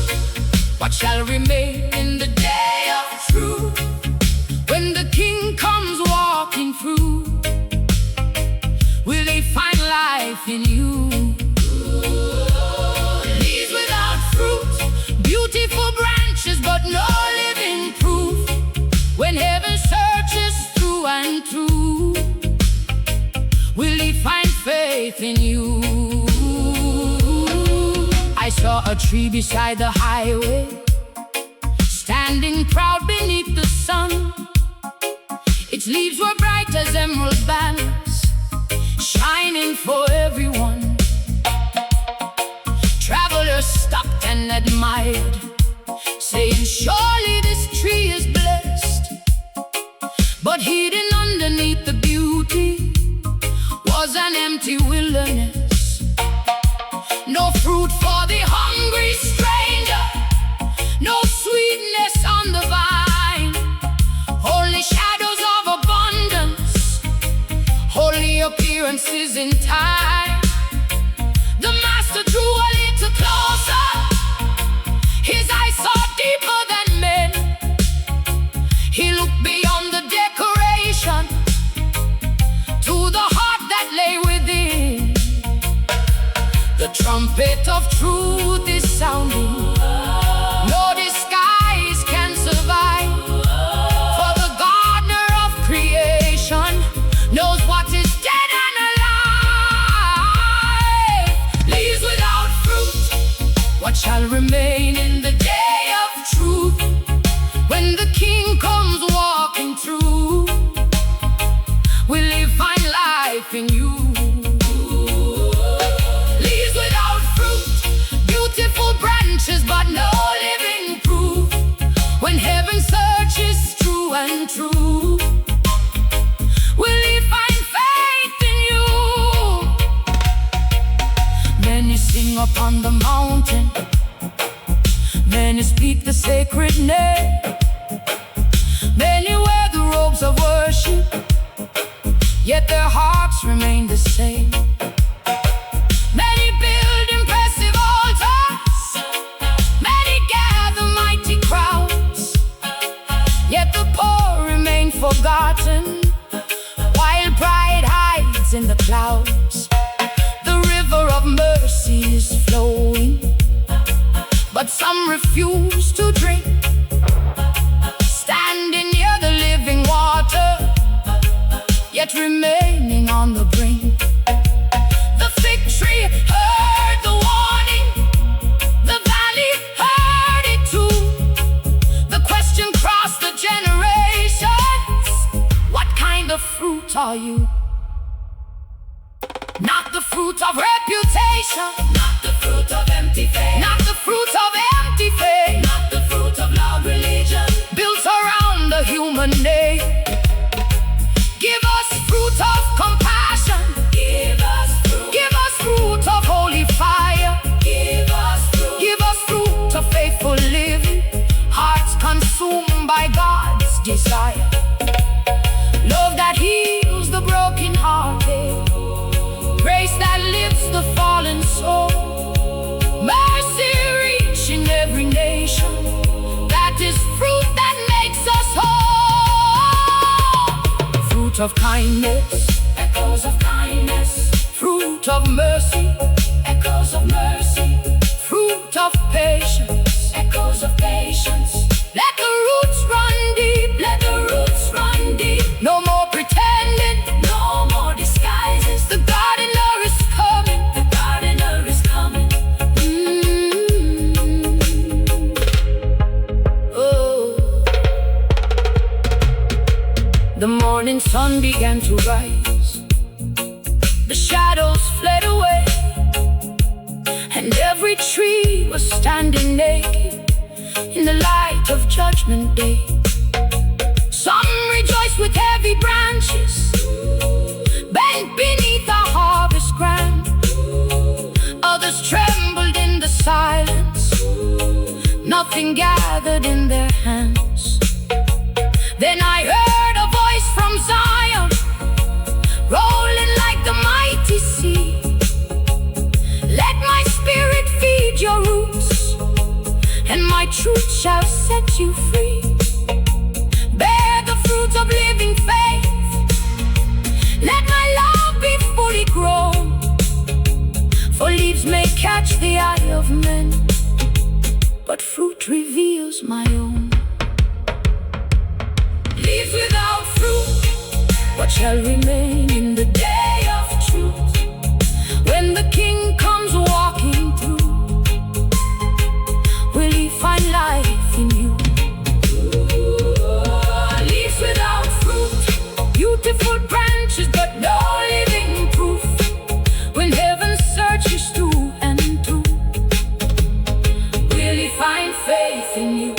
[SPEAKER 1] what shall remain in the day of truth? When the King comes walking through, will they find life in you? Leaves without fruit, beautiful branches but no living proof. When heaven searches through and through, will he find faith in you? I saw a tree beside the highway, standing proud beneath the sun. Its leaves were bright as emerald banners, shining for everyone. Travelers stopped and admired, saying, surely this tree is blessed. But hidden underneath the beauty was an empty wilderness. No fruit for the hungry stranger, no sweetness on the vine, only shadows of abundance, holy appearances in time. The master drew a little closer, his eyes saw deeper than men. He looked beyond the decoration to the heart that lay within. The trumpet of truth is sounding, no disguise can survive. For the gardener of creation knows what is dead and alive. Leaves without fruit, what shall remain in the day of truth? When the King comes walking through, will he find life in you? Leaves without fruit, beautiful branches but no living proof. When heaven searches true and true, will he find faith in you? Many sing upon the mountain, many speak the sacred name, many wear the robes of worship, yet their hearts remain the same. Many build impressive altars, many gather mighty crowds, yet the poor remain forgotten, while pride hides in the clouds. The river of mercy is flowing, but some refuse to drink, standing near the living water, yet remaining on the brink. The fig tree heard the warning, the valley heard it too. The question crossed the generations, what kind of fruit are you? Not the fruit of reputation, not the fruit of empty faith, not the fruit of empty faith, not the fruit of loud religion built around the human name. Give us fruit of compassion, give us fruit of holy fire, give us fruit of faithful living, hearts consumed by God's desire. Love that heals the brokenhearted, grace that lifts the fallen soul, mercy reaching every nation. That is fruit that makes us whole. Fruit of kindness, echoes of kindness. Fruit of mercy, echoes of mercy. Fruit of patience, echoes of patience. Let the roots run deep, let the roots run deep. No more pretending, no more disguises. The gardener is coming, sun began to rise, the shadows fled away, and every tree was standing naked in the light of Judgment Day. Some rejoiced with heavy branches, bent beneath a harvest grand. Others trembled in the silence, nothing gathered in their hands. Then I heard a voice from Zion, rolling like the mighty sea. Let my spirit feed your roots, and my truth shall set you free. Bear the fruits of living faith, let my love be fully grown. For leaves may catch the eye of men, but fruit reveals my own. Leaves without fruit, what shall remain in the day of truth? When the King comes walking through, will he find life in you? Leaves without fruit, beautiful branches but no living proof. When heaven searches through and through, will he find faith in you?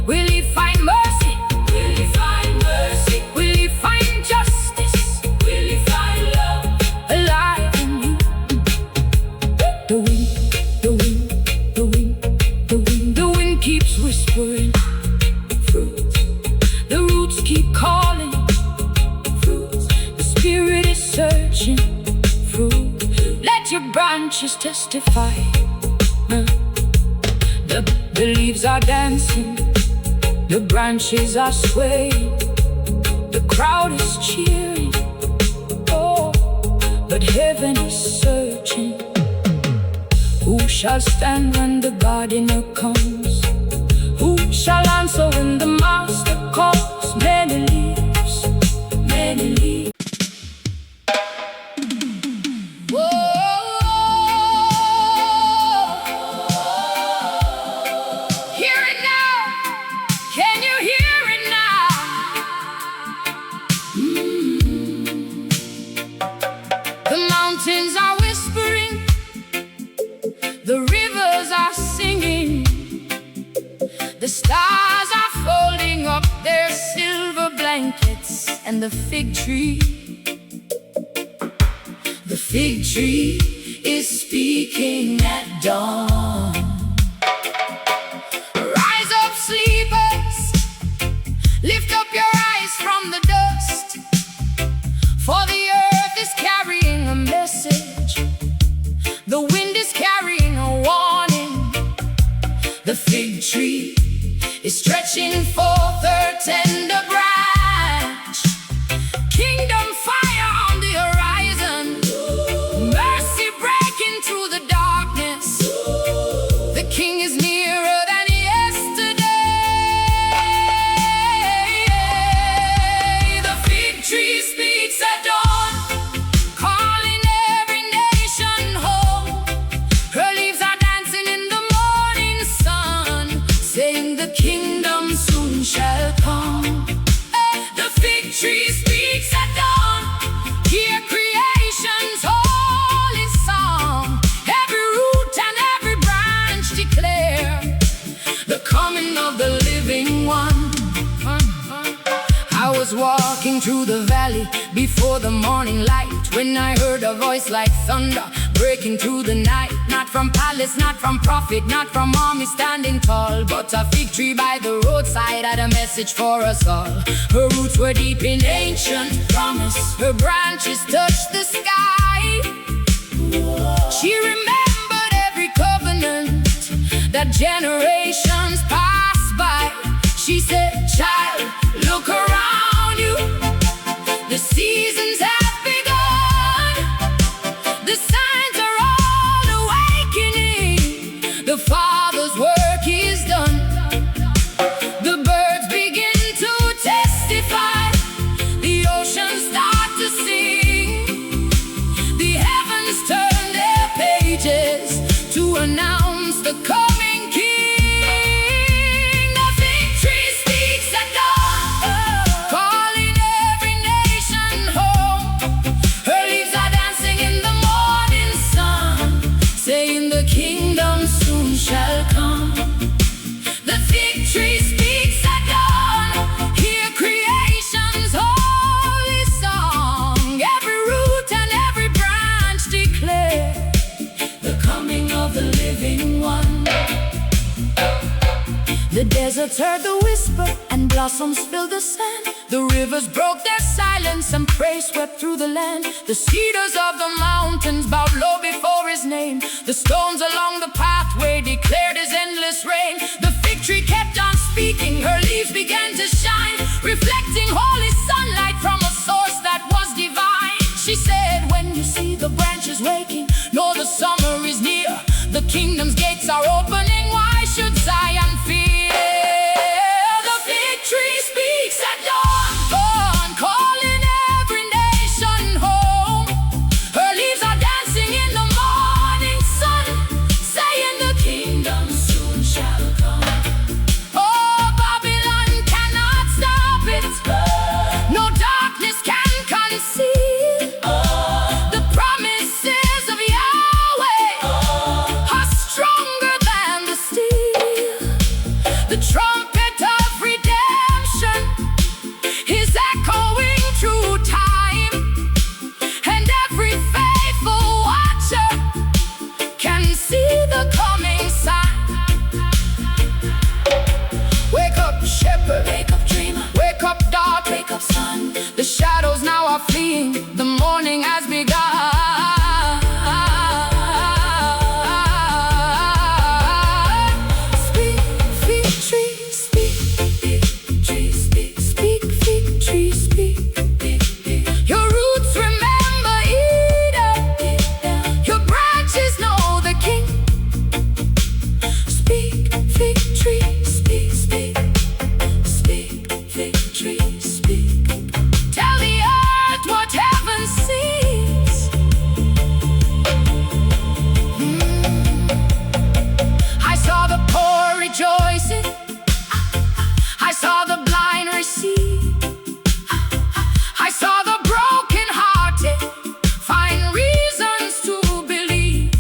[SPEAKER 1] Will he find mercy? Will he find mercy? Will he find justice? Will he find love alive in you? The wind, the wind, the wind, the wind, the wind keeps whispering fruit. The roots keep calling fruit. The spirit is searching fruit. Let your branches testify. The leaves are dancing, the branches are swaying, the crowd is cheering. Oh, but heaven is searching. Who shall stand when the gardener comes? Who shall answer when the master calls? Many leaves, many leaves. Hear it now. Can you hear it now? The mountains are whispering, the rivers are singing, the stars are folding up their silver blankets, and the fig tree is speaking at dawn. Rise up, sleepers, lift up your eyes from the dust, for the earth is carrying a message, the wind is carrying a warning. The fig tree is stretching forth her tender branch. Kingdom fire on the horizon, mercy breaking through the darkness. The King is nearer than yesterday. The fig tree speaks at dawn, calling every nation home. Her leaves are dancing in the morning sun, saying the kingdom soon shall come. The fig tree speaks at dawn, hear creation's holy song. Every root and every branch declare the coming of the living one. I was walking through the valley before the morning light, when I heard a voice like thunder breaking through the night. Not from palace, not from prophet, not from army standing tall, but a fig tree by the roadside had a message for us all. Her roots were deep in ancient promise, her branches touched the sky. She remembered every covenant that generations passed by. She said, child, look around you, the seasons have begun, the signs are all awakening, the Father's work is done. The birds begin to testify, the oceans start to sing, the heavens turn their pages to announce the coming King. The deserts heard the whisper, and blossoms filled the sand. The rivers broke their silence, and praise swept through the land. The cedars of the mountains bowed low before his name. The stones along the pathway declared his endless reign. The fig tree kept on speaking, her leaves began to shine, reflecting holy sunlight from a source that was divine. She said, when you see the branches waking, know the summer is near. The kingdom's gates are opening, why should Zion fear? The fig tree speaks at dawn, calling every nation home. Her leaves are dancing in the morning sun, saying the kingdom soon shall come. Oh, Babylon cannot stop it, no darkness can conceal the promises of Yahweh are stronger than the steel. The trumpet of redemption is echoing through time, and every faithful watcher can see the coming sign. Wake up, shepherd,
[SPEAKER 2] Wake up, dreamer,
[SPEAKER 1] wake up, dark,
[SPEAKER 2] wake up, sun.
[SPEAKER 1] the shadows now are fleeing, the morning has begun. Speak, fig tree, speak.
[SPEAKER 2] Fig tree, speak,
[SPEAKER 1] Speak, fig tree, speak.
[SPEAKER 2] speak.
[SPEAKER 1] Your roots remember Eden, your branches know the King. Speak, fig tree, speak.
[SPEAKER 2] Speak, speak, fig tree, speak.
[SPEAKER 1] Tell the earth what heaven sees. I saw the poor rejoicing, I saw the blind receive, I saw the broken-hearted find reasons to believe.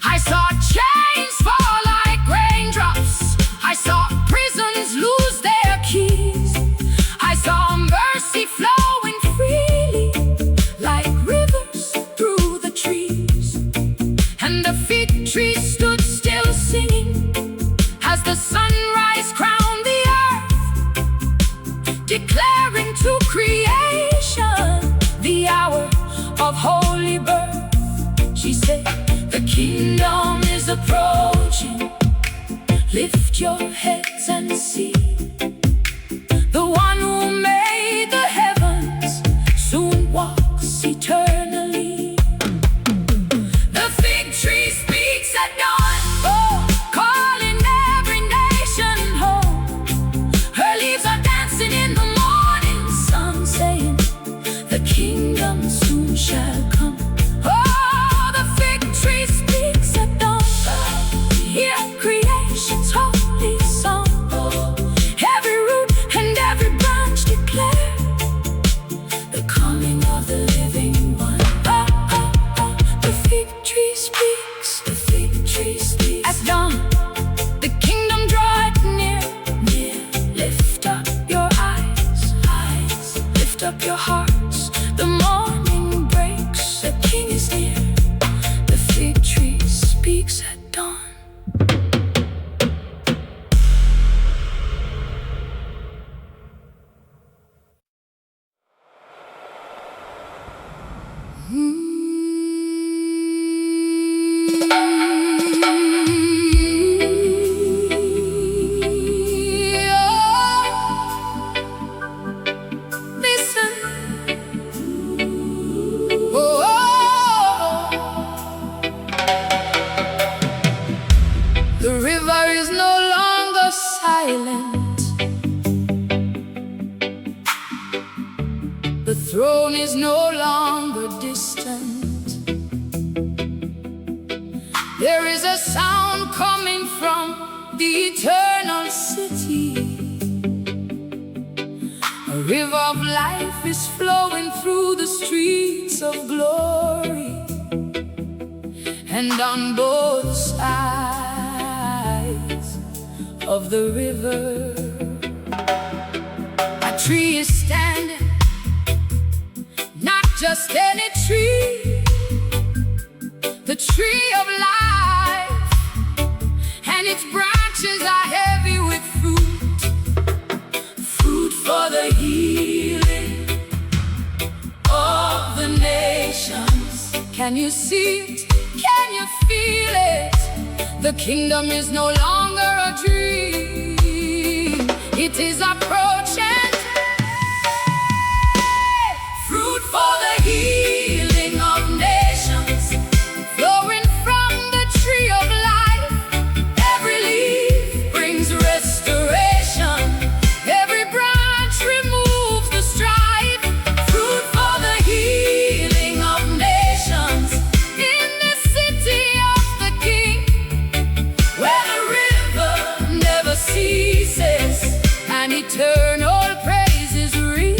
[SPEAKER 1] I saw chains fall like raindrops, I saw prisons lose their keys, I saw mercy flowing freely like rivers through the trees. And the fig tree stood still singing as the sunrise crowned the earth, declaring to creation the hour of holy birth. She said, the kingdom is approaching, lift your heads and see. The one who made the heavens soon walks eternally. The fig tree speaks at dawn, calling every nation home. Her leaves are dancing in the morning sun, saying the kingdom soon shall come. Oh, the fig tree speaks at dawn, hear creation's holy song. Every root and every branch declare the coming of the living one. The fig tree speaks,
[SPEAKER 2] The fig tree speaks
[SPEAKER 1] at dawn, the kingdom draweth near.
[SPEAKER 2] near.
[SPEAKER 1] Lift up your eyes, lift up your hearts. The morning breaks, the king is near. The fig tree speaks at dawn. Listen. The river is no longer silent. The throne is no longer distant. There is a sound coming from the eternal city. A river of life is flowing through the streets of glory. And on both sides of the river, a tree is standing, not just any tree, the tree of life, and its branches are heavy with Can you see it? Can you feel it? The kingdom is no longer a dream. It is approaching. Fruit for the healing of nations, flowing from the tree of life. Every leaf brings restoration. Every branch removes the strife. Fruit for the healing of nations, in the city of the King, where the river never ceases, and eternal praises ring.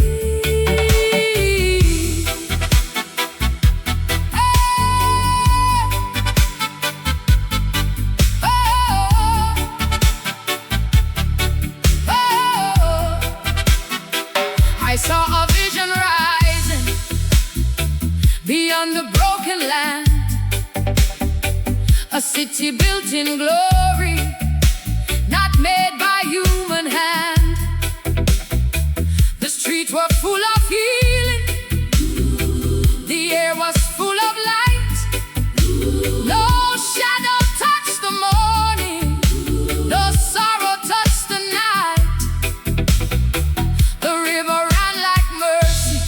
[SPEAKER 1] I saw a vision rising beyond the broken land, a city built in glory, not made by human hand. The streets were full of healing, the air was full of light. No shadow touched the morning, no sorrow touched the night. The river ran like mercy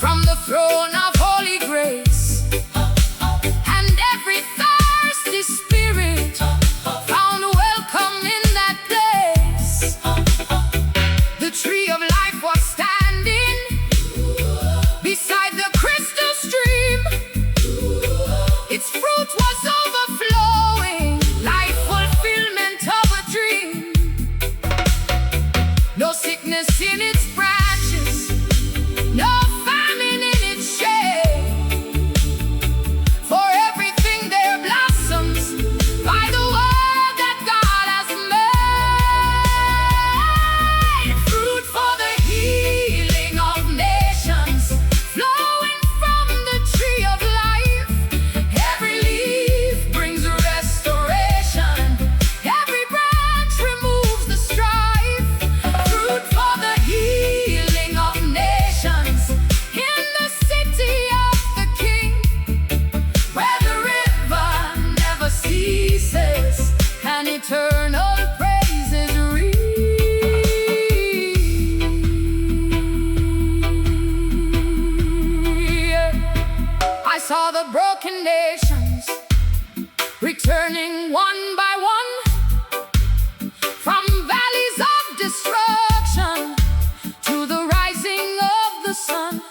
[SPEAKER 1] from the throne of holy grace, and every thirsty spirit found welcome in that place. The tree of life was standing beside the crystal stream. Its fruit was overflowing, life fulfillment of a dream. No sickness in its branches, no famine in its shade. For everything there blossoms by the word that God has made. Fruit for the healing of nations, flowing from the tree of life. Every leaf brings restoration. Every branch removes the strife. Fruit for the healing of nations, in the city of the King, where the river never ceases, and eternal praises ring. I saw the broken nations returning one by one from valleys of destruction to the rising of the sun.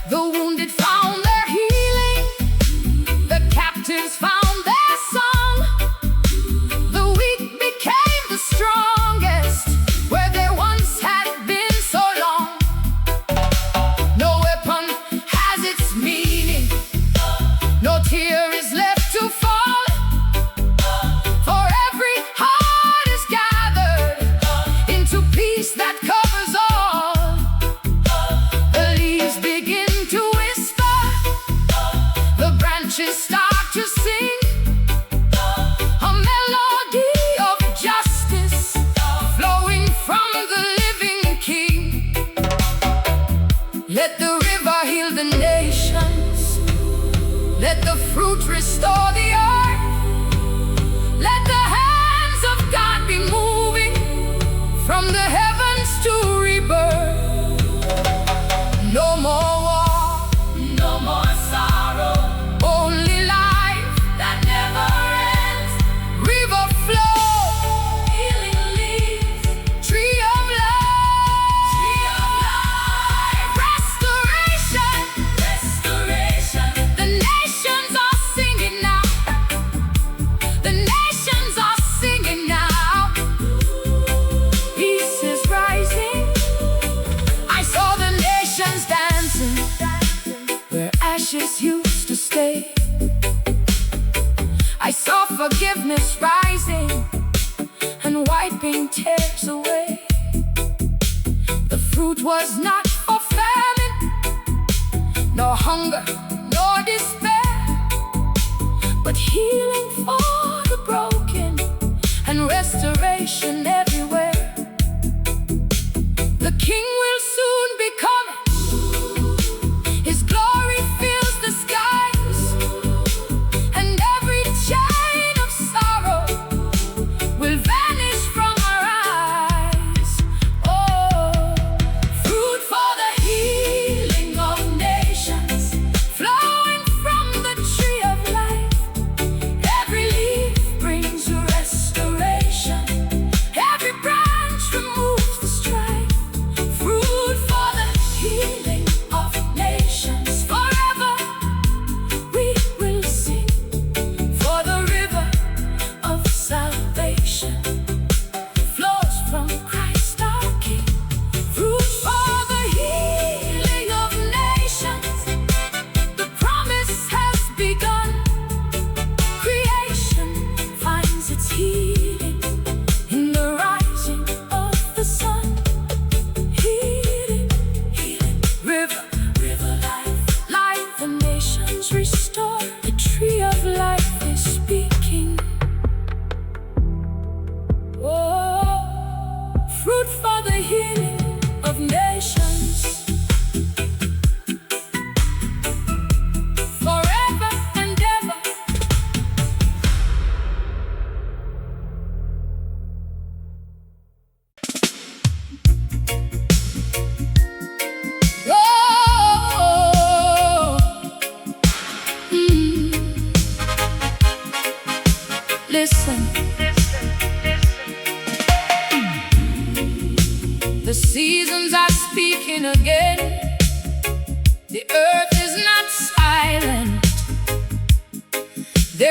[SPEAKER 1] The wounded found their healing, the captives found their song. The weak became the strongest, where they once had been so long. No weapon has its meaning, no tear is left to fall. For every heart is gathered into peace that covers all. The leaves begin to whisper, the branches start to sing, a melody of justice flowing from the living King. Let the river heal the nations, let the fruit restore the earth. Let the hands of God be moving from the heavens to rebirth. No more war, no more sorrow, only life that never ends. River flow, healing leaves, tree of life, restoration, restoration. The nations are singing now. The nations are singing now. Peace is rising. I saw the nations dancing where ashes used to stay. I saw forgiveness rising and wiping tears away. The fruit was not for famine, nor hunger, nor despair, but healing for the broken and restoration everywhere. The King will soon be coming, His glory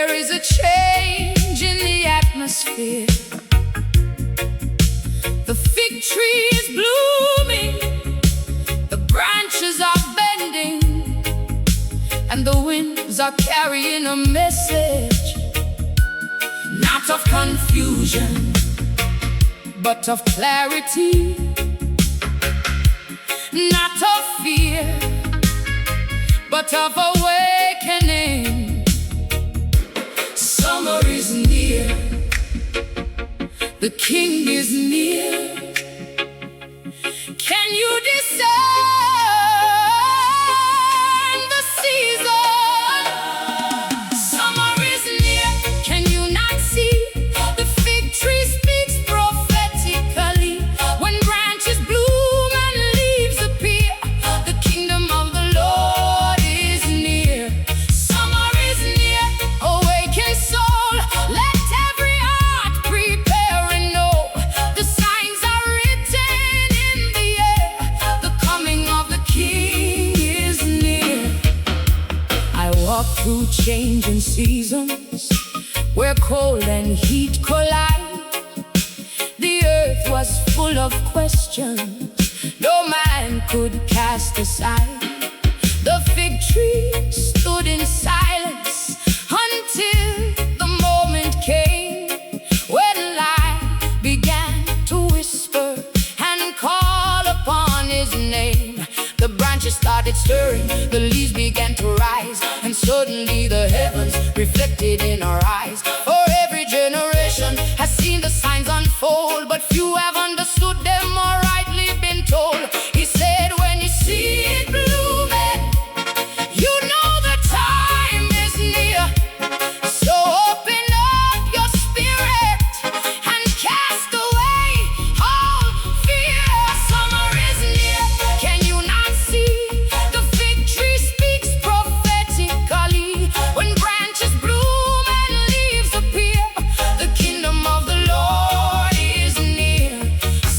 [SPEAKER 1] There is a change in the atmosphere. The fig tree is blooming, the branches are bending, and the winds are carrying a message, not of confusion, but of clarity, not of fear, but of awakening. Summer is near, the King is near. Can you discern the season? Summer is near. Can you not see? The fig tree speaks prophetically. When branches bloom and leaves appear, the kingdom of the Lord is near. Summer is near. Awaken soul, let every heart prepare and know the signs are written in the air. The coming of the King is near. I walk through changing seasons where cold and heat collide. The earth was full of questions no man could cast aside. The fig tree stood in silence until the moment came when life began to whisper and call upon his name. The branches started stirring, the leaves began to rise, and suddenly the heavens reflected in our eyes. For every generation has seen the signs unfold, but few have understood them or rightly been told. He said, when you see it blooming, you know the time is near. So open up your spirit and cast away all fear. Summer is near. Can you not see? The fig tree speaks prophetically. When branches bloom and leaves appear, the kingdom of the Lord is near.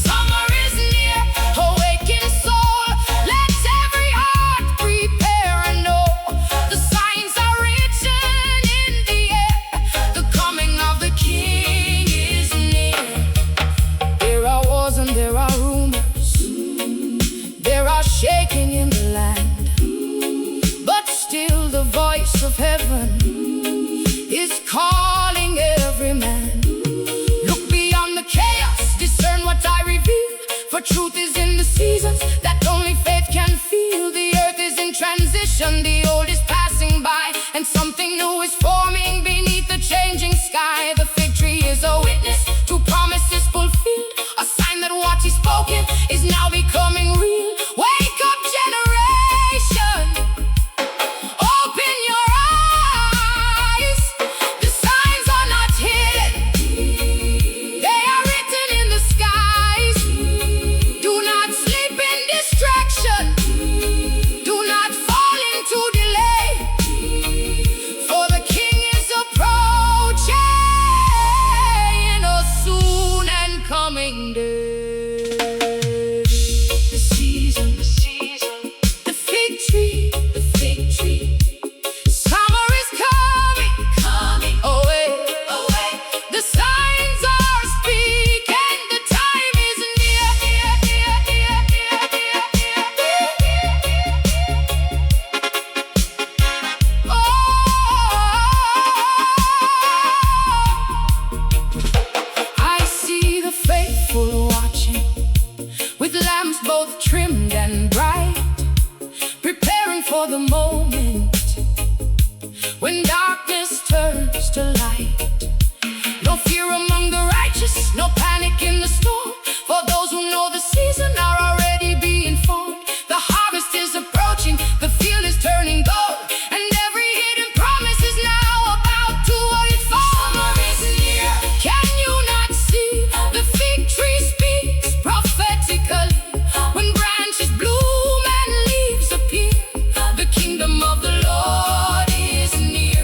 [SPEAKER 1] Summer is near. Awaken soul, let every heart prepare and know the signs are written in the air. The coming of the King is near. There are wars and there are rumors, there are shaking in the land, but still the voice of heaven is calling every man. Look beyond the chaos, discern what I reveal, for truth is in the seasons that only faith can feel. The earth is in transition, the old is passing by, and something new is forming beneath the changing sky. The fig tree is a witness to promises fulfilled, a sign that what is spoken is now becoming real. Wake up, generation, open your eyes. The signs are not hidden, they are written in the skies. Do not sleep in distraction, do not fall into delay, for the King is approaching in a soon and coming day. The season, the fig tree, summer is coming, away. The signs are speaking, the time is near. Oh, I see the faithful watching, with lamps both trimmed and bright, preparing for the moment when darkness turns to light. No fear among the righteous, no panic in the storm, for those who know the season are already being formed. The harvest is approaching, the field is turning gold, and every hidden promise is now about to unfold. Summer is near. Can you not see? The fig tree speaks prophetically. When branches bloom and leaves appear, the kingdom of the Lord is near.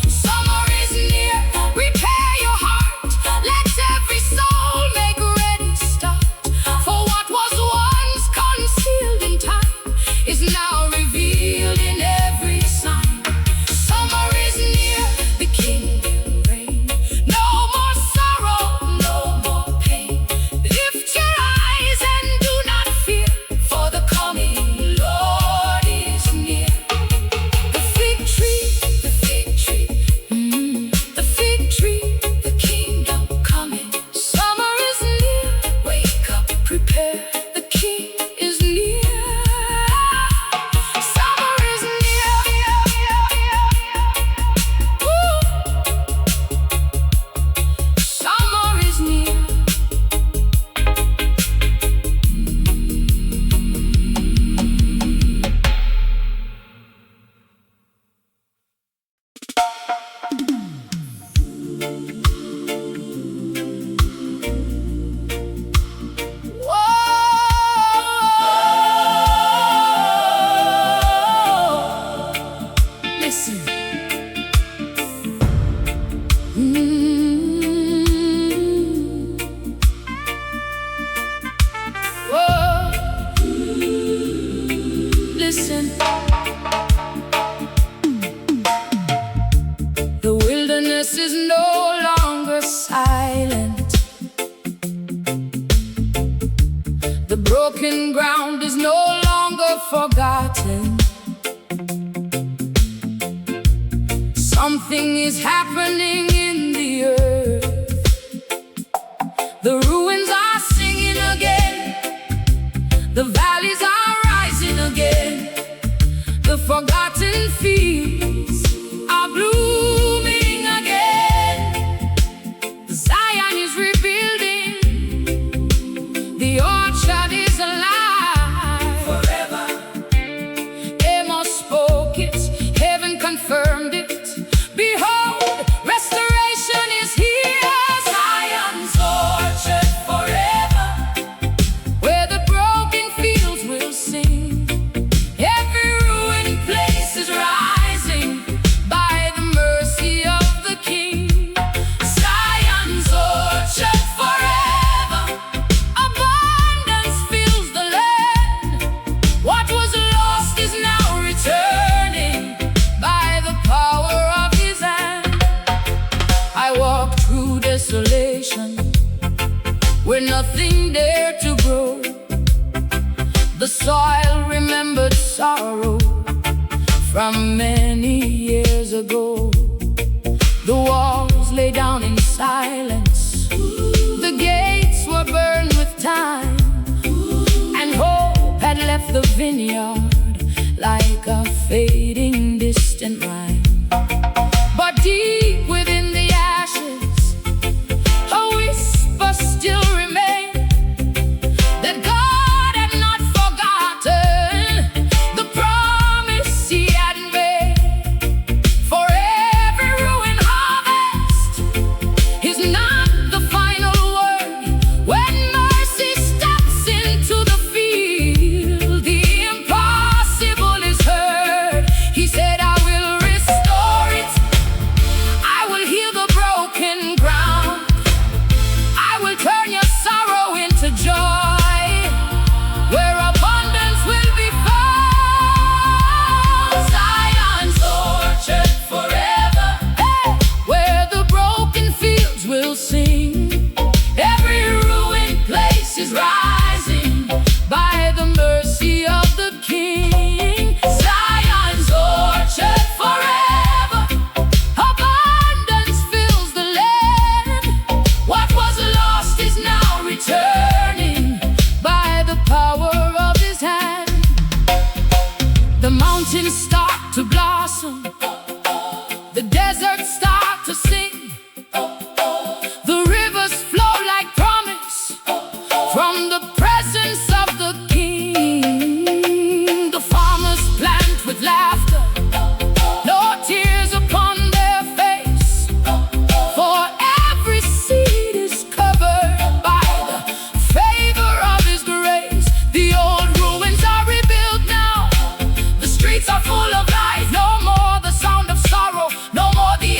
[SPEAKER 1] Summer is near. Listen. Mm. Whoa. Listen. The wilderness is no longer silent. The broken ground is no longer forgotten. Something is happening in the earth. The ruins are singing again. The valleys are rising again. The forgotten fields are blooming again. Zion is rebuilding. The orchard is alive forever. Amos spoke it, heaven confirmed it. Behold, restoration is here. Zion's orchard forever, where the broken fields will sing. Every ruined place is rising by the mercy of the King. Zion's orchard forever, abundance fills the land. What was lost is now returning by the power of His hand. I walk through desolation, where nothing dared to grow. The soil remembered sorrow from many years ago. The walls lay down in silence. The gates were burned with time, and hope had left the vineyard like a fading distant rhyme. But deep within the ashes, a whisper still remained, that God had not forgotten the promise He had made. For every ruined harvest is not the final word. When mercy steps into the field, the impossible is heard. He said, I will restore it. I will heal the broken ground. I will turn your sorrow into joy, where abundance will be found. Zion's orchard forever, where the broken fields will sing. Every ruined place is rising by the mercy of the King. Zion's orchard forever, abundance fills the land. What was lost is now returning by the power of His hand. The mountains start to blossom, the deserts start to sing. The rivers flow like promise from the presence of the King. The farmers plant with laughter, no tears upon their face. For every seed is covered by the favor of His grace. The old ruins are rebuilt now. The streets are full of life. No more the sound of sorrow, no more the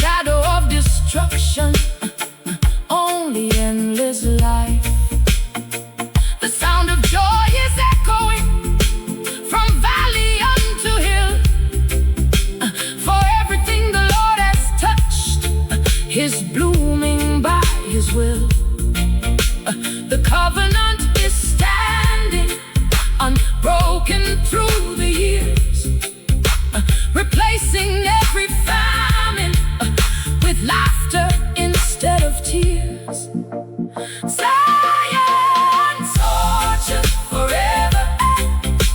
[SPEAKER 1] shadow of destruction, only endless life. The sound of joy is echoing from valley unto hill, for everything the Lord has touched is blooming by His will. The covenant is standing unbroken through the years, replacing every famine with laughter instead of tears. Zion's orchard forever,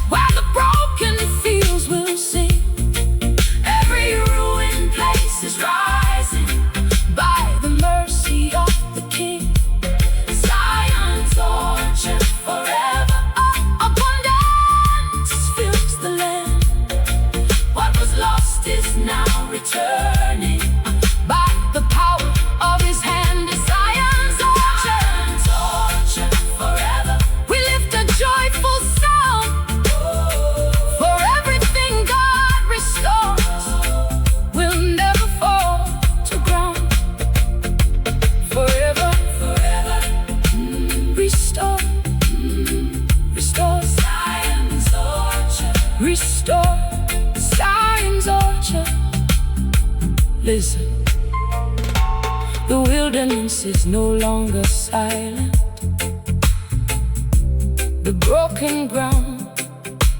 [SPEAKER 1] while the broken fields will sing. Every ruined place is rising by the mercy of the King. Zion's orchard forever, abundance fills the land. What was lost is now returning by the power of His hand. Zion's orchard forever. We lift a joyful sound, for everything God restores will never fall to ground. Forever, forever, restore, restore Zion's orchard. Restore Zion's orchard. Listen, the wilderness is no longer silent. The broken ground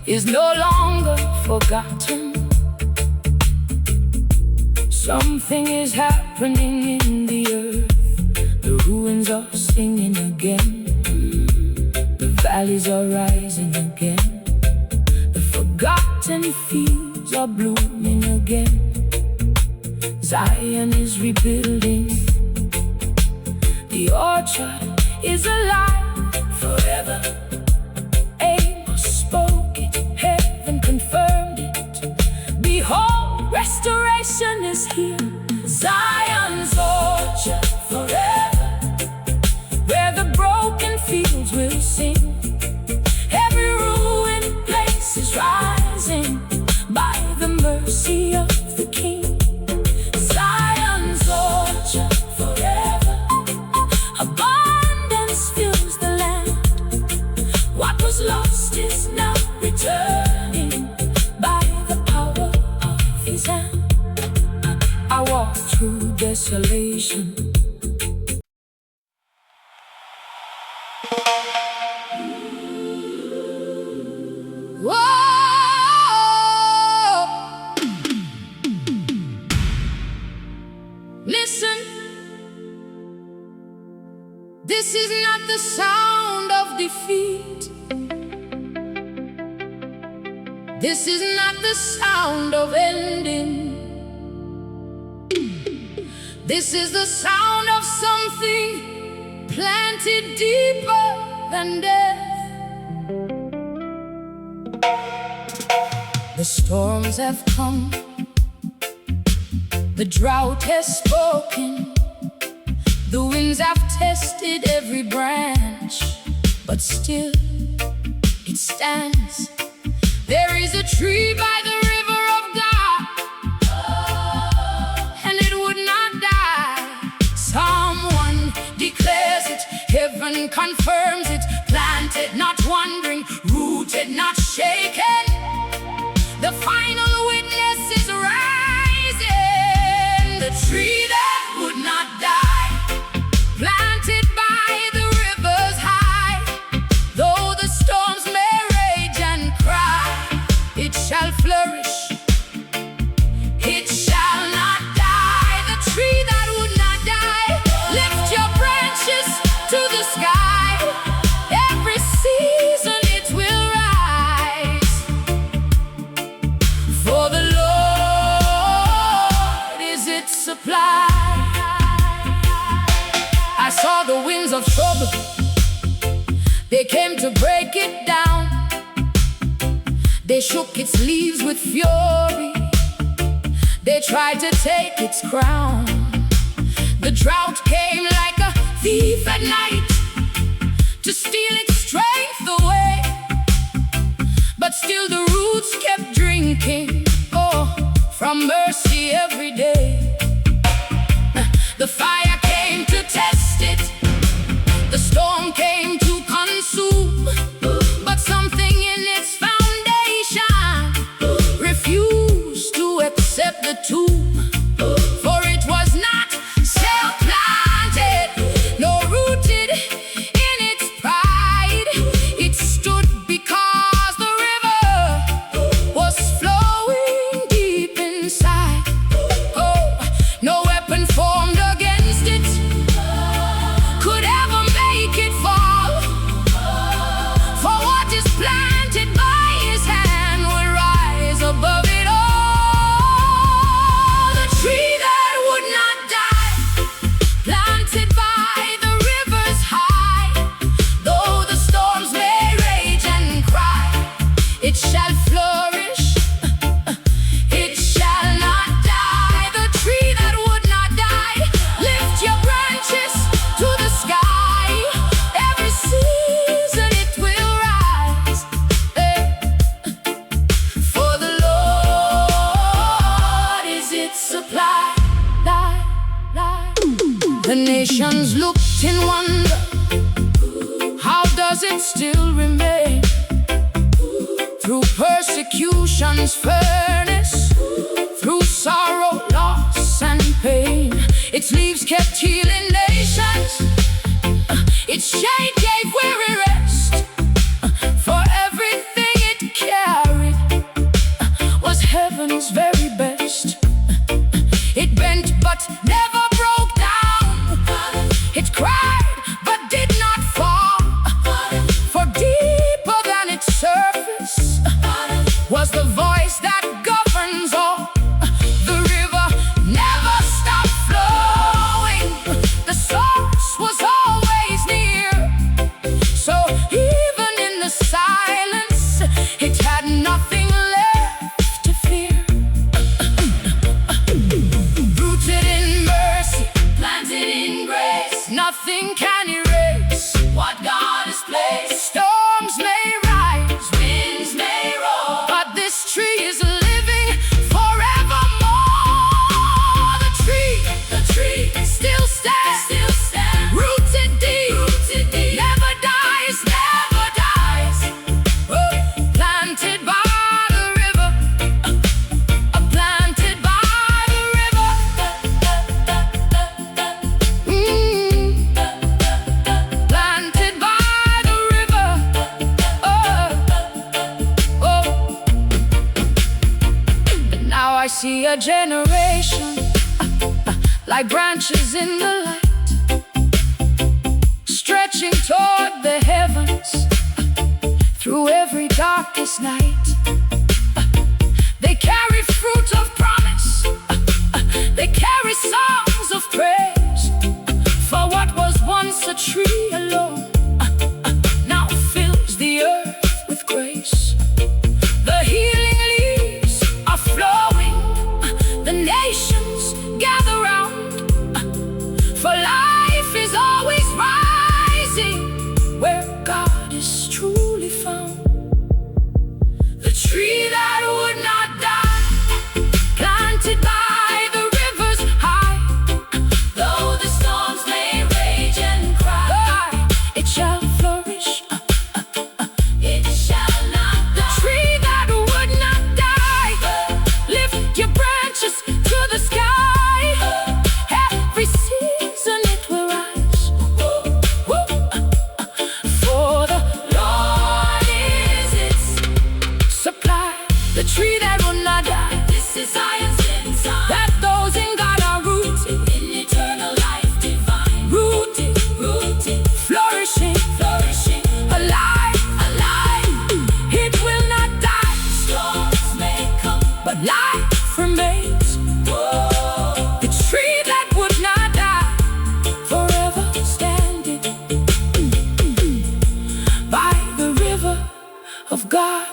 [SPEAKER 1] is no longer forgotten. Something is happening in the earth. The ruins are singing again. The valleys are rising again. The forgotten fields are blooming again. Zion is rebuilding. The orchard is alive forever. Amos spoke it, heaven confirmed it. Behold, restoration is here. Zion's orchard forever, where the broken fields will sing. Every ruined place is rising by the mercy of the King. Zion's orchard forever, abundance fills the land. What was lost is now returning by the power of His hand. I walk through desolation. Whoa! Listen, this is not the sound of defeat. This is not the sound of ending. This is the sound of something planted deeper than death. The storms have come, the drought has spoken, the winds have tested every branch, but still it stands. There is a tree by the river of God, and it would not die. Someone declares it, heaven confirms it. Planted, not wandering, rooted, not shaken. The final witness is rising. The tree that would not die, planted by the rivers high. Though the storms may rage and cry, it shall flourish, it shall not die. The tree that would not die, lift your branches to the sky. Every season it will rise, for the Lord is its supply. I saw the winds of trouble, they came to break it down. They shook its leaves with fury, they tried to take its crown. The drought came like a thief at night to steal its strength away. But still the roots kept drinking, oh, from mercy every day. The nations looked in wonder. How does it still remain? Through persecution's furnace, through sorrow, loss, and pain, its leaves kept healing nations. Its shade gave weary rest. For everything it carried was heaven's very best. It bent but never broke down. It cried but did not fall. For deeper than its surface was the voice that governs all. The river never stopped flowing. The source was always near. So even in the silence, it had nothing left to fear. Rooted in mercy, planted in grace, nothing can erase what God has placed. Storms may rise, winds may roar, but this tree is living forevermore. The tree still stands, rooted deep, never dies, never dies. Planted by the river, planted by the river. Planted by the river. And now I see a generation like branches in the light, stretching toward the heavens through every darkest night. They carry fruit of promise. They carry songs of praise. For what was once a tree alone now fills the earth with grace. The healing leaves are flowing. The nations gather round. For life is always rising where God is truly found. The tree that would not die, planted by the rivers high. Though the storms may rage and cry, it shall flourish, it shall not die. The tree that would not die, lift your branches to the sky. Every season it will rise. For the Lord is its supply. The tree that will not die. This is science inside. That those in God are rooted in eternal life divine. Rooted, flourishing, alive. It will not die. Storms may come, but life remains. The tree that would not die, forever standing by the river of God.